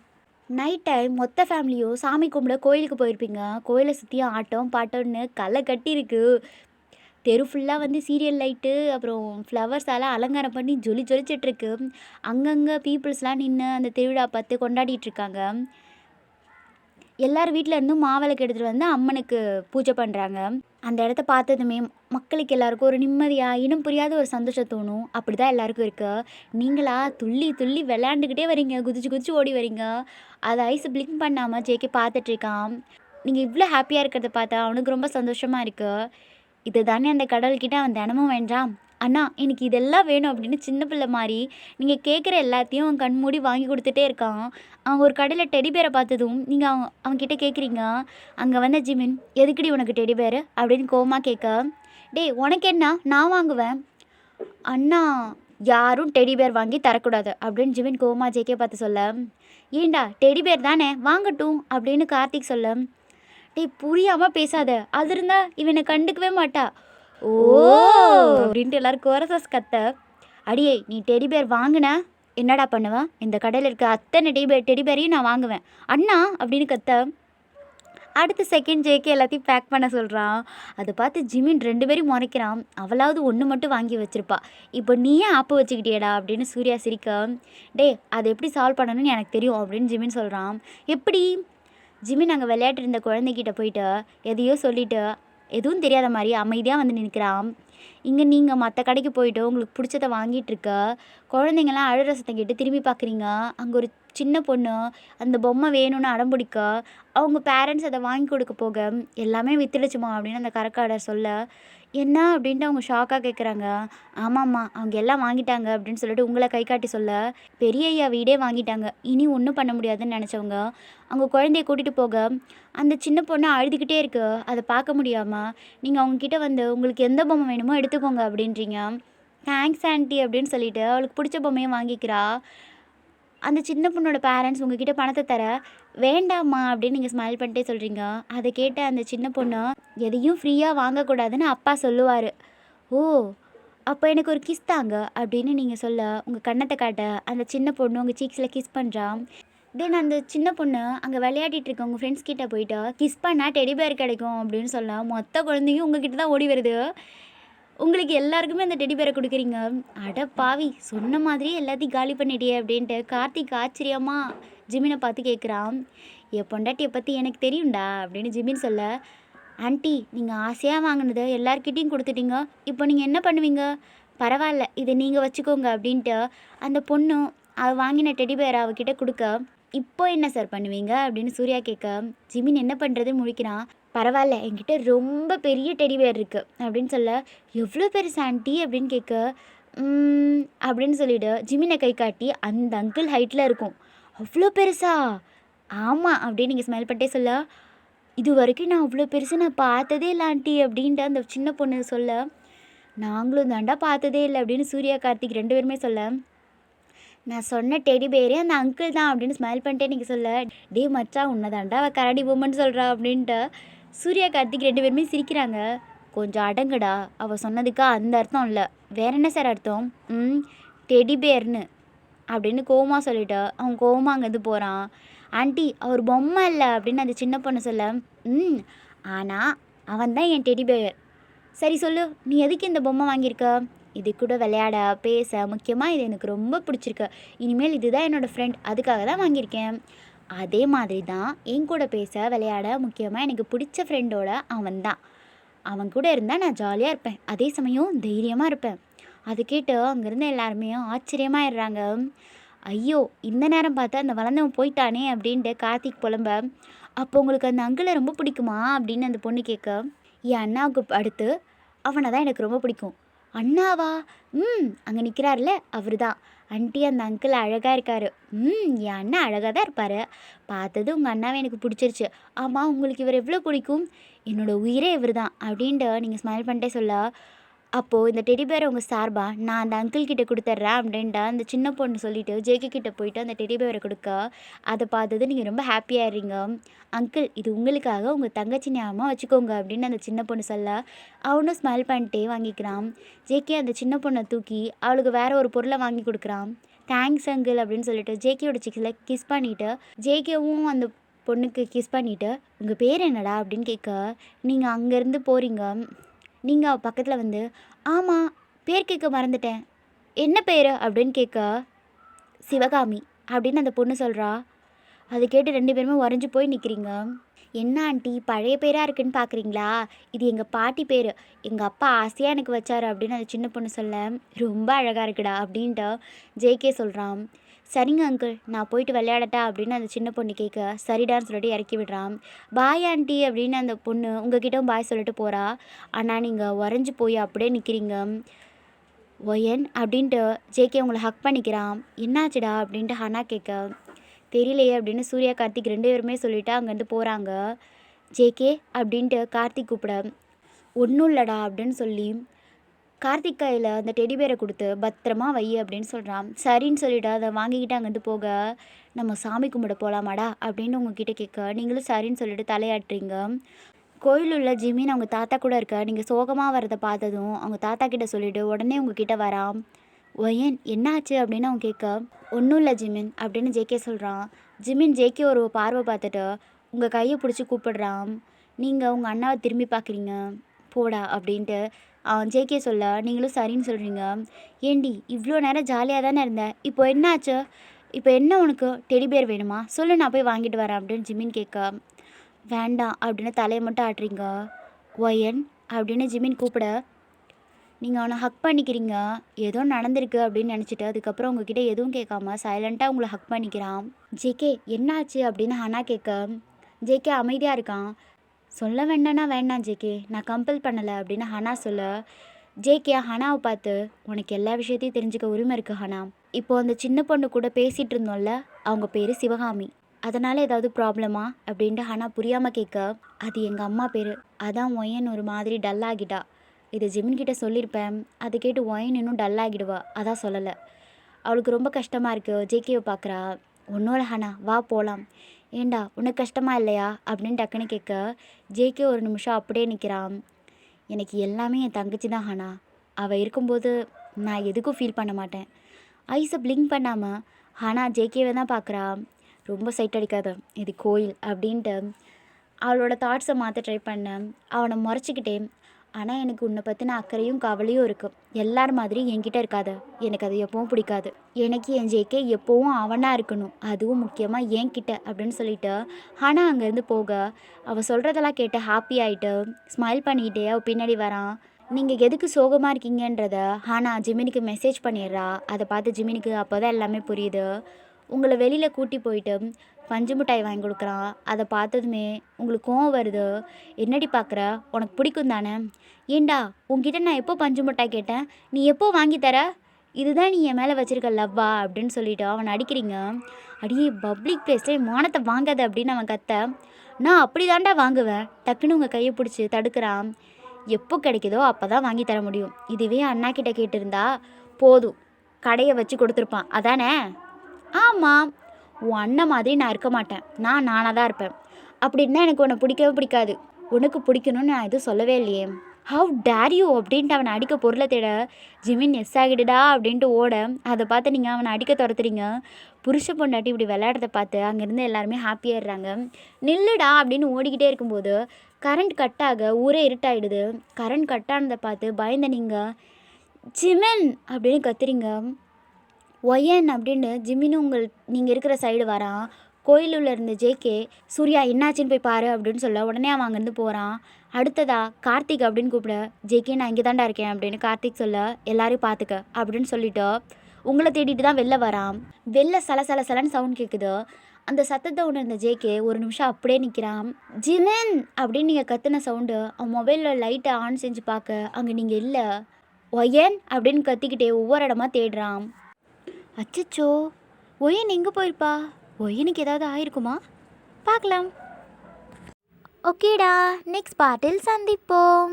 நைட் டைம் மொத்த ஃபேமிலியும் சாமி கும்பிட கோயிலுக்கு போயிருப்பீங்க. கோயிலை சுற்றியும் ஆட்டம் பாட்டம்னு களை கட்டியிருக்கு. தெரு ஃபுல்லாக வந்து சீரியல் லைட்டு அப்புறம் ஃப்ளவர்ஸால் அலங்காரம் பண்ணி ஜொலிச்சிட்ருக்கு. அங்கங்கே பீப்புள்ஸ்லாம் நின்று அந்த திருவிழா பார்த்து கொண்டாடிட்டுருக்காங்க. எல்லார் வீட்டில் இருந்தும் மாவிளக்கு எடுத்துகிட்டு வந்து அம்மனுக்கு பூஜை பண்ணுறாங்க. அந்த இடத்த பார்த்ததுமே மக்களுக்கு எல்லாருக்கும் ஒரு நிம்மதியாக இனம் புரியாத ஒரு சந்தோஷம் தோணும். அப்படி தான் எல்லாருக்கும் இருக்குது. நீங்களா துள்ளி துள்ளி விளையாண்டுக்கிட்டே வரீங்க, குதிச்சு குதிச்சு ஓடி வரீங்க. அதை ஐஸ் பிளிங்க் பண்ணாமல் ஜேகே பார்த்துட்ருக்கான். நீங்கள் இவ்வளோ ஹாப்பியாக இருக்கிறத பார்த்தா அவனுக்கு ரொம்ப சந்தோஷமாக இருக்குது. இது தானே அந்த கடவுள்கிட்ட அவன் தினமும் வேண்டாம், அண்ணா எனக்கு இதெல்லாம் வேணும் அப்படின்னு சின்ன பிள்ளை மாதிரி நீங்கள் கேட்குற எல்லாத்தையும் அவன் கண் மூடி வாங்கி கொடுத்துட்டே இருக்கான். அவன் ஒரு கடையில் டெடி பேரை பார்த்ததும் நீங்கள் அவன்கிட்ட கேட்குறீங்க. அங்கே வந்த ஜிமின், எதுக்குடி உனக்கு டெடி பேர் அப்படின்னு கோவமா கேட்க, டேய் உனக்கு என்ன, நான் வாங்குவேன். அண்ணா, யாரும் டெடி பேர் வாங்கி தரக்கூடாது அப்படின்னு ஜிமின் கோவமா ஜேகே பார்த்து சொல்ல, ஏண்டா டெடி பேர் தானே வாங்கட்டும் அப்படின்னு கார்த்திக் சொல்ல, டேய் புரியாமல் பேசாத, அது இருந்தா இவனை கண்டுக்கவே மாட்டா. ஓ அப்படின்ட்டு எல்லாரும் கோரசஸ் கத்த, அடியே நீ டெடி பேர் வாங்கின என்னடா பண்ணுவேன், இந்த கடையில் இருக்க அத்தனை டெடி பேரையும் நான் வாங்குவேன் அண்ணா அப்படின்னு கத்த. அடுத்த செகண்ட் ஜேகே எல்லாத்தையும் பேக் பண்ண சொல்கிறான். அதை பார்த்து ஜிமின் 2 பேரும் முறைக்கிறான். அவளாவது ஒன்று மட்டும் வாங்கி வச்சிருப்பா, இப்போ நீயே ஆப்பு வச்சுக்கிட்டியடா அப்படின்னு சூர்யா சிரிக்க, டே அதை எப்படி சால்வ் பண்ணணும்னு எனக்கு தெரியும் அப்படின்னு ஜிமின் சொல்கிறான். எப்படி? ஜிமின் அங்கே விளையாட்டு இருந்த குழந்தைகிட்ட போயிட்டு எதையோ சொல்லிவிட்டு எதுவும் தெரியாத மாதிரி அமைதியாக வந்து நிற்கிறான். இங்கே நீங்கள் மற்ற கடைக்கு போயிட்டு உங்களுக்கு பிடிச்சதை வாங்கிட்டுருக்க குழந்தைங்களாம் அழுகிற சத்தம் கேட்டு திரும்பி பார்க்குறீங்க. அங்கே ஒரு சின்ன பொண்ணு அந்த பொம்மை வேணும்னு அடம் பிடிக்க அவங்க பேரண்ட்ஸ் அதை வாங்கி கொடுக்க போக எல்லாமே வித்துடுச்சுமா அப்படின்னு அந்த கடைக்காரர் சொல்ல, என்ன அப்படின்ட்டு அவங்க ஷாக்காக கேட்குறாங்க. ஆமாம்மா அவங்க எல்லாம் வாங்கிட்டாங்க அப்படின்னு சொல்லிட்டு உங்களை கை காட்டி சொல்ல, பெரிய ஐயா வீடே வாங்கிட்டாங்க, இனி ஒன்றும் பண்ண முடியாதுன்னு நினச்சவங்க அவங்க குழந்தைய கூட்டிகிட்டு போக அந்த சின்ன பொண்ணு அழுதுகிட்டே இருக்கு. அதை பார்க்க முடியாமல் நீங்கள் அவங்கக்கிட்ட வந்து உங்களுக்கு எந்த பொம்மை வேணுமோ எடுத்துக்கோங்க அப்படின்றீங்க. தேங்க்ஸ் ஆண்டி அப்படின்னு சொல்லிட்டு அவளுக்கு பிடிச்ச பொம்மையை வாங்கிக்கிறா. அந்த சின்ன பொண்ணோட பேரண்ட்ஸ் உங்ககிட்ட பணத்தை தர வேண்டாம்மா அப்படின்னு நீங்கள் ஸ்மைல் பண்ணிட்டே சொல்கிறீங்க. அதை கேட்ட அந்த சின்ன பொண்ணு, எதையும் ஃப்ரீயாக வாங்கக்கூடாதுன்னு அப்பா சொல்லுவார். ஓ அப்போ எனக்கு ஒரு கிஸ் தாங்க அப்படின்னு நீங்கள் சொல்ல உங்கள் கண்ணத்தை காட்ட அந்த சின்ன பொண்ணு உங்கள் சீக்ஸில் கிஸ் பண்ணுறான். தென் அந்த சின்ன பொண்ணு அங்கே விளையாடிட்டு இருக்க உங்கள் ஃப்ரெண்ட்ஸ் கிட்டே போயிட்டா கிஸ் பண்ணால் டெடி பேர் கிடைக்கும் அப்படின்னு சொல்ல மொத்த குழந்தையும் உங்ககிட்ட தான் ஓடி வருது. உங்களுக்கு எல்லாருக்குமே அந்த டெடி பேரை கொடுக்குறீங்க. அட பாவி, சொன்ன மாதிரியே எல்லாத்தையும் காலி பண்ணிட்டியே அப்படின்ட்டு கார்த்திக் ஆச்சரியமாக ஜிமினை பார்த்து கேட்குறான். என் பொண்டாட்டியை பற்றி எனக்கு தெரியும்டா அப்படின்னு ஜிமின் சொல்ல, ஆண்டி நீங்கள் ஆசையாக வாங்கினதை எல்லார்கிட்டையும் கொடுத்துட்டீங்க, இப்போ நீங்கள் என்ன பண்ணுவீங்க, பரவாயில்ல இதை நீங்கள் வச்சுக்கோங்க அப்படின்ட்டு அந்த பொண்ணு அவள் வாங்கின டெடி பேரை அவகிட்ட கொடுக்க, இப்போ என்ன சார் பண்ணுவீங்க அப்படின்னு சூர்யா கேட்க ஜிமின் என்ன பண்ணுறதுன்னு முழிக்கிறான். பரவாயில்ல என்கிட்ட ரொம்ப பெரிய டெடி பேர் இருக்குது அப்படின்னு சொல்ல, எவ்வளோ பெருசு ஆண்டி அப்படின்னு கேட்க, அப்படின்னு சொல்லிவிட்டு ஜிமினை கை காட்டி அந்த அங்கிள் ஹைட்டில் இருக்கும். அவ்வளோ பெருசா? ஆமாம் அப்படின்னு நீங்கள் ஸ்மைல் பண்ணிட்டே சொல்ல, இது வரைக்கும் நான் அவ்வளோ பெருசு நான் பார்த்ததே இல்லை ஆண்டி அப்படின்ட்டு அந்த சின்ன பொண்ணு சொல்ல, நாங்களும் தாண்டா பார்த்ததே இல்லை அப்படின்னு சூர்யா கார்த்திக் 2 பேருமே சொல்ல, நான் சொன்ன டெடி பேரே அந்த அங்கிள் தான் அப்படின்னு ஸ்மைல் பண்ணிட்டே நீங்கள் சொல்ல, டே மச்சா உன்னை தாண்டா அவள் கரடி பொம்மைன்னு சொல்கிறா அப்படின்ட்டு சூர்யா கார்த்திக் 2 பேருமே சிரிக்கிறாங்க. கொஞ்சம் அடங்குடா, அவள் சொன்னதுக்கு அந்த அர்த்தம் இல்லை, வேற என்ன சார் அர்த்தம்? டெடி பேர்னு அப்படின்னு கோவமாக சொல்லிட்டு அவன் கோவமாக அங்கேருந்து போகிறான். ஆண்டி அவர் பொம்மை இல்லை அப்படின்னு அந்த சின்ன பொண்ணு சொல்ல, ஆனால் அவன் தான் என் டெடி பேர். சரி சொல்லு, நீ எதுக்கு இந்த பொம்மை வாங்கியிருக்க? இது கூட விளையாட பேச, முக்கியமாக இது எனக்கு ரொம்ப பிடிச்சிருக்கு, இனிமேல் இதுதான் என்னோடய ஃப்ரெண்ட், அதுக்காக தான் வாங்கியிருக்கேன். அதே மாதிரி தான் என் கூட பேச விளையாட முக்கியமாக எனக்கு பிடிச்ச ஃப்ரெண்டோட அவன் தான், அவன் கூட இருந்தால் நான் ஜாலியாக இருப்பேன், அதே சமயம் தைரியமாக இருப்பேன். அது கேட்டு அங்கேருந்து எல்லாருமே ஆச்சரியமாகிடுறாங்க. ஐயோ இந்த நேரம் பார்த்து அந்த வளர்ந்தவன் போயிட்டானே அப்படின்ட்டு கார்த்திக் புலம்ப, அப்போ உங்களுக்கு அந்த அங்கிளை ரொம்ப பிடிக்குமா அப்படின்னு அந்த பொண்ணு கேட்க, என் அண்ணாவுக்கு அடுத்து அவனை தான் எனக்கு ரொம்ப பிடிக்கும். அண்ணாவா? அங்கே நிற்கிறாருல அவர் தான். ஆண்டி அந்த அங்கிள் அழகாக இருக்கார். என் அண்ணா அழகாக தான் இருப்பார், பார்த்தது உங்கள் அண்ணாவை எனக்கு பிடிச்சிருச்சு. ஆமாம் உங்களுக்கு இவர் எவ்வளோ பிடிக்கும்? என்னோடய உயிரே இவர் தான் அப்படின்ட்டு நீங்கள் ஸ்மைல் பண்ணிட்டே சொல்ல, அப்போது இந்த டெடி பேரை உங்கள் சார்பா நான் அந்த அங்கிள் கிட்டே கொடுத்துட்றேன் அப்படின்ட்டு அந்த சின்ன பொண்ணு சொல்லிவிட்டு ஜேகே கிட்டே போயிட்டு அந்த டெடி பேரை கொடுக்க, அதை பார்த்தது நீங்கள் ரொம்ப ஹாப்பியாகிடுறீங்க. அங்கிள் இது உங்களுக்காக உங்கள் தங்கச்சி ஞாபகமாக வச்சுக்கோங்க அப்படின்னு அந்த சின்ன பொண்ணு சொல்ல, அவனும் ஸ்மைல் பண்ணிட்டே வாங்கிக்கிறான். ஜேகே அந்த சின்ன பொண்ணை தூக்கி அவளுக்கு வேறு ஒரு பொருளை வாங்கி கொடுக்குறான். தேங்க்ஸ் அங்கிள் அப்படின்னு சொல்லிட்டு ஜேகேயோட சிக்ஸில் கிஸ் பண்ணிவிட்டு ஜேகேவும் அந்த பொண்ணுக்கு கிஸ் பண்ணிவிட்டு, உங்கள் பேர் என்னடா அப்படின்னு கேட்க, நீங்கள் அங்கேருந்து போகிறீங்க. நீங்கள் அவள் பக்கத்தில் வந்து, ஆமாம் பேர் கேட்க மறந்துட்டேன், என்ன பேர் அப்படின்னு கேட்க, சிவகாமி அப்படின்னு அந்த பொண்ணு சொல்கிறா. அதை கேட்டு 2 பேருமே உறைஞ்சி போய் நிற்கிறீங்க. என்ன ஆண்டி பழைய பேராக இருக்குன்னு பார்க்குறீங்களா? இது எங்கள் பாட்டி பேர், எங்கள் அப்பா ஆசையாக எனக்கு வச்சார் அப்படின்னு அந்த சின்ன பொண்ணு சொல்ல, ரொம்ப அழகாக இருக்குடா அப்படின்ட்டு ஜேகே சொல்கிறான். சரிங்க அங்கிள் நான் போயிட்டு விளையாடட்டா அப்படின்னு அந்த சின்ன பொண்ணு கேட்க, சரிடான்னு சொல்லிட்டு இறக்கி விடுறான். பாய் ஆண்டி அப்படின்னு அந்த பொண்ணு உங்ககிட்ட பாய் சொல்லிட்டு போகிறா. ஆனால் நீங்கள் உறைஞ்சி போய் அப்படியே நிற்கிறீங்க. ஒயன் அப்படின்ட்டு ஜேகே உங்களை ஹக் பண்ணிக்கிறான். என்னாச்சுடா அப்படின்ட்டு ஹனா கேட்க, தெரியலையே அப்படின்னு சூர்யா கார்த்திக் 2 பேருமே சொல்லிவிட்டு அங்கேருந்து போகிறாங்க. ஜேகே அப்படின்ட்டு கார்த்திக் கூப்பிட, ஒன்றும் இல்லைடா அப்படின்னு சொல்லி கார்த்திக் கையில் அந்த டெடிபேரை கொடுத்து பத்திரமா வை அப்படின்னு சொல்கிறான். சரின்னு சொல்லிவிட்டு அதை வாங்கிக்கிட்டு அங்கேருந்து போக, நம்ம சாமி கும்பிட போகலாமாடா அப்படின்னு உங்ககிட்ட கேட்க, நீங்களும் சரின்னு சொல்லிட்டு தலையாட்டுறீங்க. கோயிலில் உள்ள ஜிமின் அவங்க தாத்தா கூட இருக்க, நீங்கள் சோகமாக வரதை பார்த்ததும் அவங்க தாத்தா கிட்ட சொல்லிவிட்டு உடனே உங்ககிட்ட வரான். ஒயன் என்னாச்சு அப்படின்னு அவங்க கேட்க, ஒன்றும் இல்லை ஜிமின் அப்படின்னு ஜேகே சொல்கிறான். ஜிமின் ஜேகே ஒரு பார்வை பார்த்துட்டு உங்கள் கையை பிடிச்சி கூப்பிடுறான். நீங்கள் உங்கள் அண்ணாவை திரும்பி பார்க்குறீங்க போடா அப்படின்ட்டு அவன் ஜேகே சொல்ல, நீங்களும் சரின்னு சொல்கிறீங்க. ஏண்டி இவ்வளோ நேரம் ஜாலியாக தானே இருந்தேன், இப்போ என்னாச்சு? இப்போ என்ன உனக்கு டெடிபேர் வேணுமா சொல்லு, நான் போய் வாங்கிட்டு வரேன் அப்படின்னு ஜிமின் கேட்க, வேண்டாம் அப்படின்னு தலையை மட்டும் ஆட்டுறீங்க. ஒயன் அப்படின்னு ஜிமின் கூப்பிட, நீங்கள் அவனை ஹக் பண்ணிக்கிறீங்க. ஏதோ நடந்திருக்கு அப்படின்னு நினச்சிட்டு அதுக்கப்புறம் உங்ககிட்ட எதுவும் கேட்காம சைலண்ட்டாக உங்களை ஹக் பண்ணிக்கிறான். ஜேகே என்னாச்சு அப்படின்னு ஹனா கேட்க, ஜேகே அமைதியாக இருக்கான். சொல்ல வேண்டாம்னா வேண்டாம் ஜேகே, நான் கம்பல் பண்ணலை அப்படின்னு ஹனா சொல்ல, ஜேகே ஹனாவை பார்த்து, உனக்கு எல்லா விஷயத்தையும் தெரிஞ்சுக்க உரிமை இருக்குது ஹனா. இப்போது அந்த சின்ன பொண்ணு கூட பேசிகிட்டு இருந்தோம்ல, அவங்க பேர் சிவகாமி, அதனால் ஏதாவது ப்ராப்ளமா அப்படின்ட்டு ஹனா புரியாமல் கேட்க, அது எங்கள் அம்மா பேர், அதான் ஒயன் ஒரு மாதிரி டல்லாகிட்டா. இதை ஜிமின்கிட்ட சொல்லியிருப்பேன், அதை கேட்டு ஒயன் இன்னும் டல்லாகிடுவா, அதான் சொல்லலை. அவளுக்கு ரொம்ப கஷ்டமாக இருக்குது. ஜேகேவை பார்க்குறா. ஒன்றும் இல்லை ஹனா, வா போகலாம். ஏண்டா உனக்கு கஷ்டமா இல்லையா அப்படின்னு டக்குன்னு கேட்க, ஜேகே ஒரு நிமிஷம் அப்படியே நிற்கிறான். எனக்கு எல்லாமே என் தங்கச்சி தான் ஹனா, அவள் இருக்கும்போது நான் எதுக்கும் ஃபீல் பண்ண மாட்டேன். ஐஸை பிளிங்க் பண்ணாமல் ஹனா ஜேகேவை தான் பார்க்குறா. ரொம்ப சைட் அடிக்காத, இது கோயில் அப்படின்ட்டு அவளோட தாட்ஸை மாற்ற ட்ரை பண்ணேன். அவனை முறைச்சிக்கிட்டே, ஆனால் எனக்கு உன்னை பற்றின அக்கறையும் கவலையும் இருக்குது. எல்லார் மாதிரி என்கிட்ட இருக்காது, எனக்கு அது எப்பவும் பிடிக்காது. எனக்கு என் ஜேகே எப்போவும் அவனாக இருக்கணும், அதுவும் முக்கியமாக என்கிட்ட அப்படின்னு சொல்லிட்டு ஆனால் அங்கேருந்து போக, அவள் சொல்கிறதெல்லாம் கேட்டு ஹாப்பி ஆகிட்டு ஸ்மைல் பண்ணிக்கிட்டே அவள் பின்னாடி வரான். நீங்கள் எதுக்கு சோகமாக இருக்கீங்கன்றத ஹானா ஜிமினுக்கு மெசேஜ் பண்ணிடுறா. அதை பார்த்து ஜிமினுக்கு அப்போ தான் எல்லாமே புரியுது. உங்களை வெளியில் கூட்டி போயிட்டு பஞ்சு மிட்டாய் வாங்கி கொடுக்குறான். அதை பார்த்ததுமே உங்களுக்கு கோவம் வருது. என்னடி பார்க்குற, உனக்கு பிடிக்கும் தானே? ஏண்டா உங்ககிட்ட நான் எப்போ பஞ்சு மிட்டாய் கேட்டேன், நீ எப்போ வாங்கி தர? இதுதான் நீ என் மேலே வச்சுருக்க லவ்வா அப்படின்னு சொல்லிவிட்டு அவனை அடிக்கிறீங்க. அடியே பப்ளிக் பிளேஸில் மானத்தை வாங்காத அப்படின்னு அவன் கத்த, நான் அப்படி தாண்டா வாங்குவேன். டக்குன்னு உங்கள் கையை பிடிச்சி தடுக்கிறான். எப்போ கிடைக்குதோ அப்போ தான் வாங்கி தர முடியும். இதுவே அண்ணா கிட்ட கேட்டிருந்தா போதும், கடையை வச்சு கொடுத்துருப்பான் அதானே? ஆமாம், உன் அண்ணன் மாதிரி நான் இருக்க மாட்டேன், நான் நானாக தான் இருப்பேன். அப்படின்னா எனக்கு உன்னை பிடிக்கவே பிடிக்காது. உனக்கு பிடிக்கணும்னு நான் எதுவும் சொல்லவே இல்லையே. ஹவ் டேர் யூ அப்படின்ட்டு அவனை அடிக்க பொருளை தேட ஜிமின் எஸ் ஆகிடுடா அப்படின்ட்டு ஓட, அதை பார்த்து நீங்கள் அவனை அடிக்க துரத்துறீங்க. புருஷ பொண்டாட்டி இப்படி விளையாடுறத பார்த்து அங்கேருந்து எல்லாருமே ஹாப்பியாகிடுறாங்க. நில்லுடா அப்படின்னு ஓடிக்கிட்டே இருக்கும்போது கரண்ட் கட் ஆக ஊரே இருட்டாயிடுது. கரண்ட் கட் ஆனதை பார்த்து பயந்த நீங்கள் ஜிமின் அப்படின்னு கத்துறீங்க. ஒயன் அப்படின்னு ஜிமினும் நீங்கள் இருக்கிற சைடு வரான். கோயிலுள்ள இருந்த ஜேகே, சூர்யா என்னாச்சுன்னு போய் பாரு அப்படின்னு சொல்ல, உடனே அவன் அங்கேருந்து போகிறான். அடுத்ததா கார்த்திக் அப்படின்னு கூப்பிட, ஜேகே நான் இங்கே தாண்டா இருக்கேன் அப்படின்னு கார்த்திக் சொல்ல, எல்லாரையும் பார்த்துக்க அப்படின்னு சொல்லிட்டு உங்களை தேடிட்டு தான் வெளில வரான். வெளில சலசலன்னு சவுண்ட் கேட்குது. அந்த சத்தத்தை உணர்ந்த ஜேகே ஒரு நிமிஷம் அப்படியே நிற்கிறான். ஜிமின் அப்படின்னு நீங்கள் கத்துன சவுண்டு அவன் மொபைலில் லைட்டை ஆன் செஞ்சு பார்க்க அங்கே நீங்கள் இல்லை. ஒயன் அப்படின்னு கத்திக்கிட்டே ஒவ்வொரு இடமா தேடுறான். அச்சச்சோ, ஒயன் எங்கே போயிருப்பா? ஒயனுக்கு ஏதாவது ஆயிருக்குமா? பார்க்கலாம். ஓகேடா, நெக்ஸ்ட் பார்ட்டில் சந்திப்போம்.